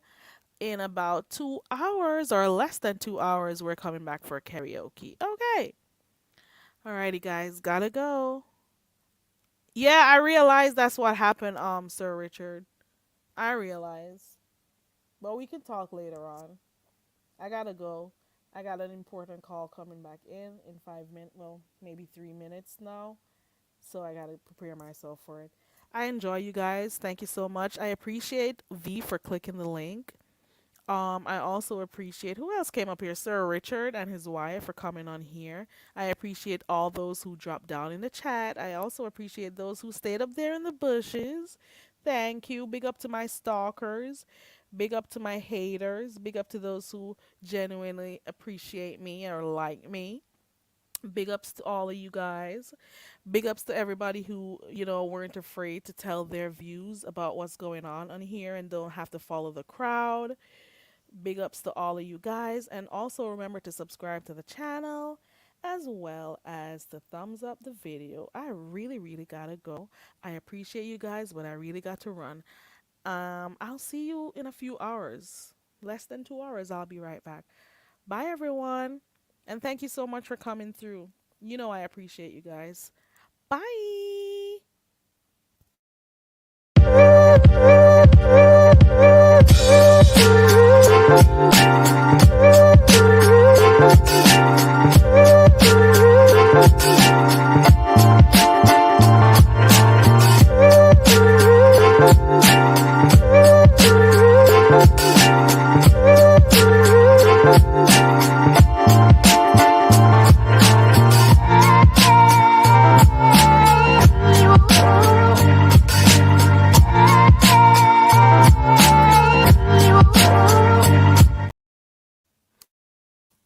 [SPEAKER 1] in about 2 hours or less than 2 hours, we're coming back for karaoke. Okay. Alrighty, guys, gotta go. Yeah, I realized that's what happened, Sir Richard. I realize. But we can talk later on. I gotta go. I got an important call coming back in 5 minutes. Well, maybe 3 minutes now. So I gotta prepare myself for it. I enjoy you guys. Thank you so much. I appreciate V for clicking the link. I also appreciate who else came up here? Sir Richard and his wife for coming on here. I appreciate all those who dropped down in the chat. I also appreciate those who stayed up there in the bushes. Thank you. Big up to my stalkers. Big up to my haters. Big up to those who genuinely appreciate me or like me. Big ups to all of you guys. Big ups to everybody who weren't afraid to tell their views about what's going on here and don't have to follow the crowd. Big ups to all of you guys. And also remember to subscribe to the channel as well as to thumbs up the video. I really, really gotta go. I appreciate you guys, but I really got to run. I'll see you in a few hours. Less than 2 hours, I'll be right back. Bye, everyone. And thank you so much for coming through. You know I appreciate you guys. Bye.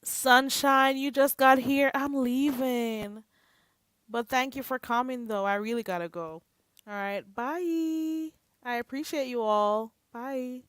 [SPEAKER 1] Sunshine, you just got here. I'm leaving. But thank you for coming, though. I really gotta go. All right. Bye. I appreciate you all. Bye.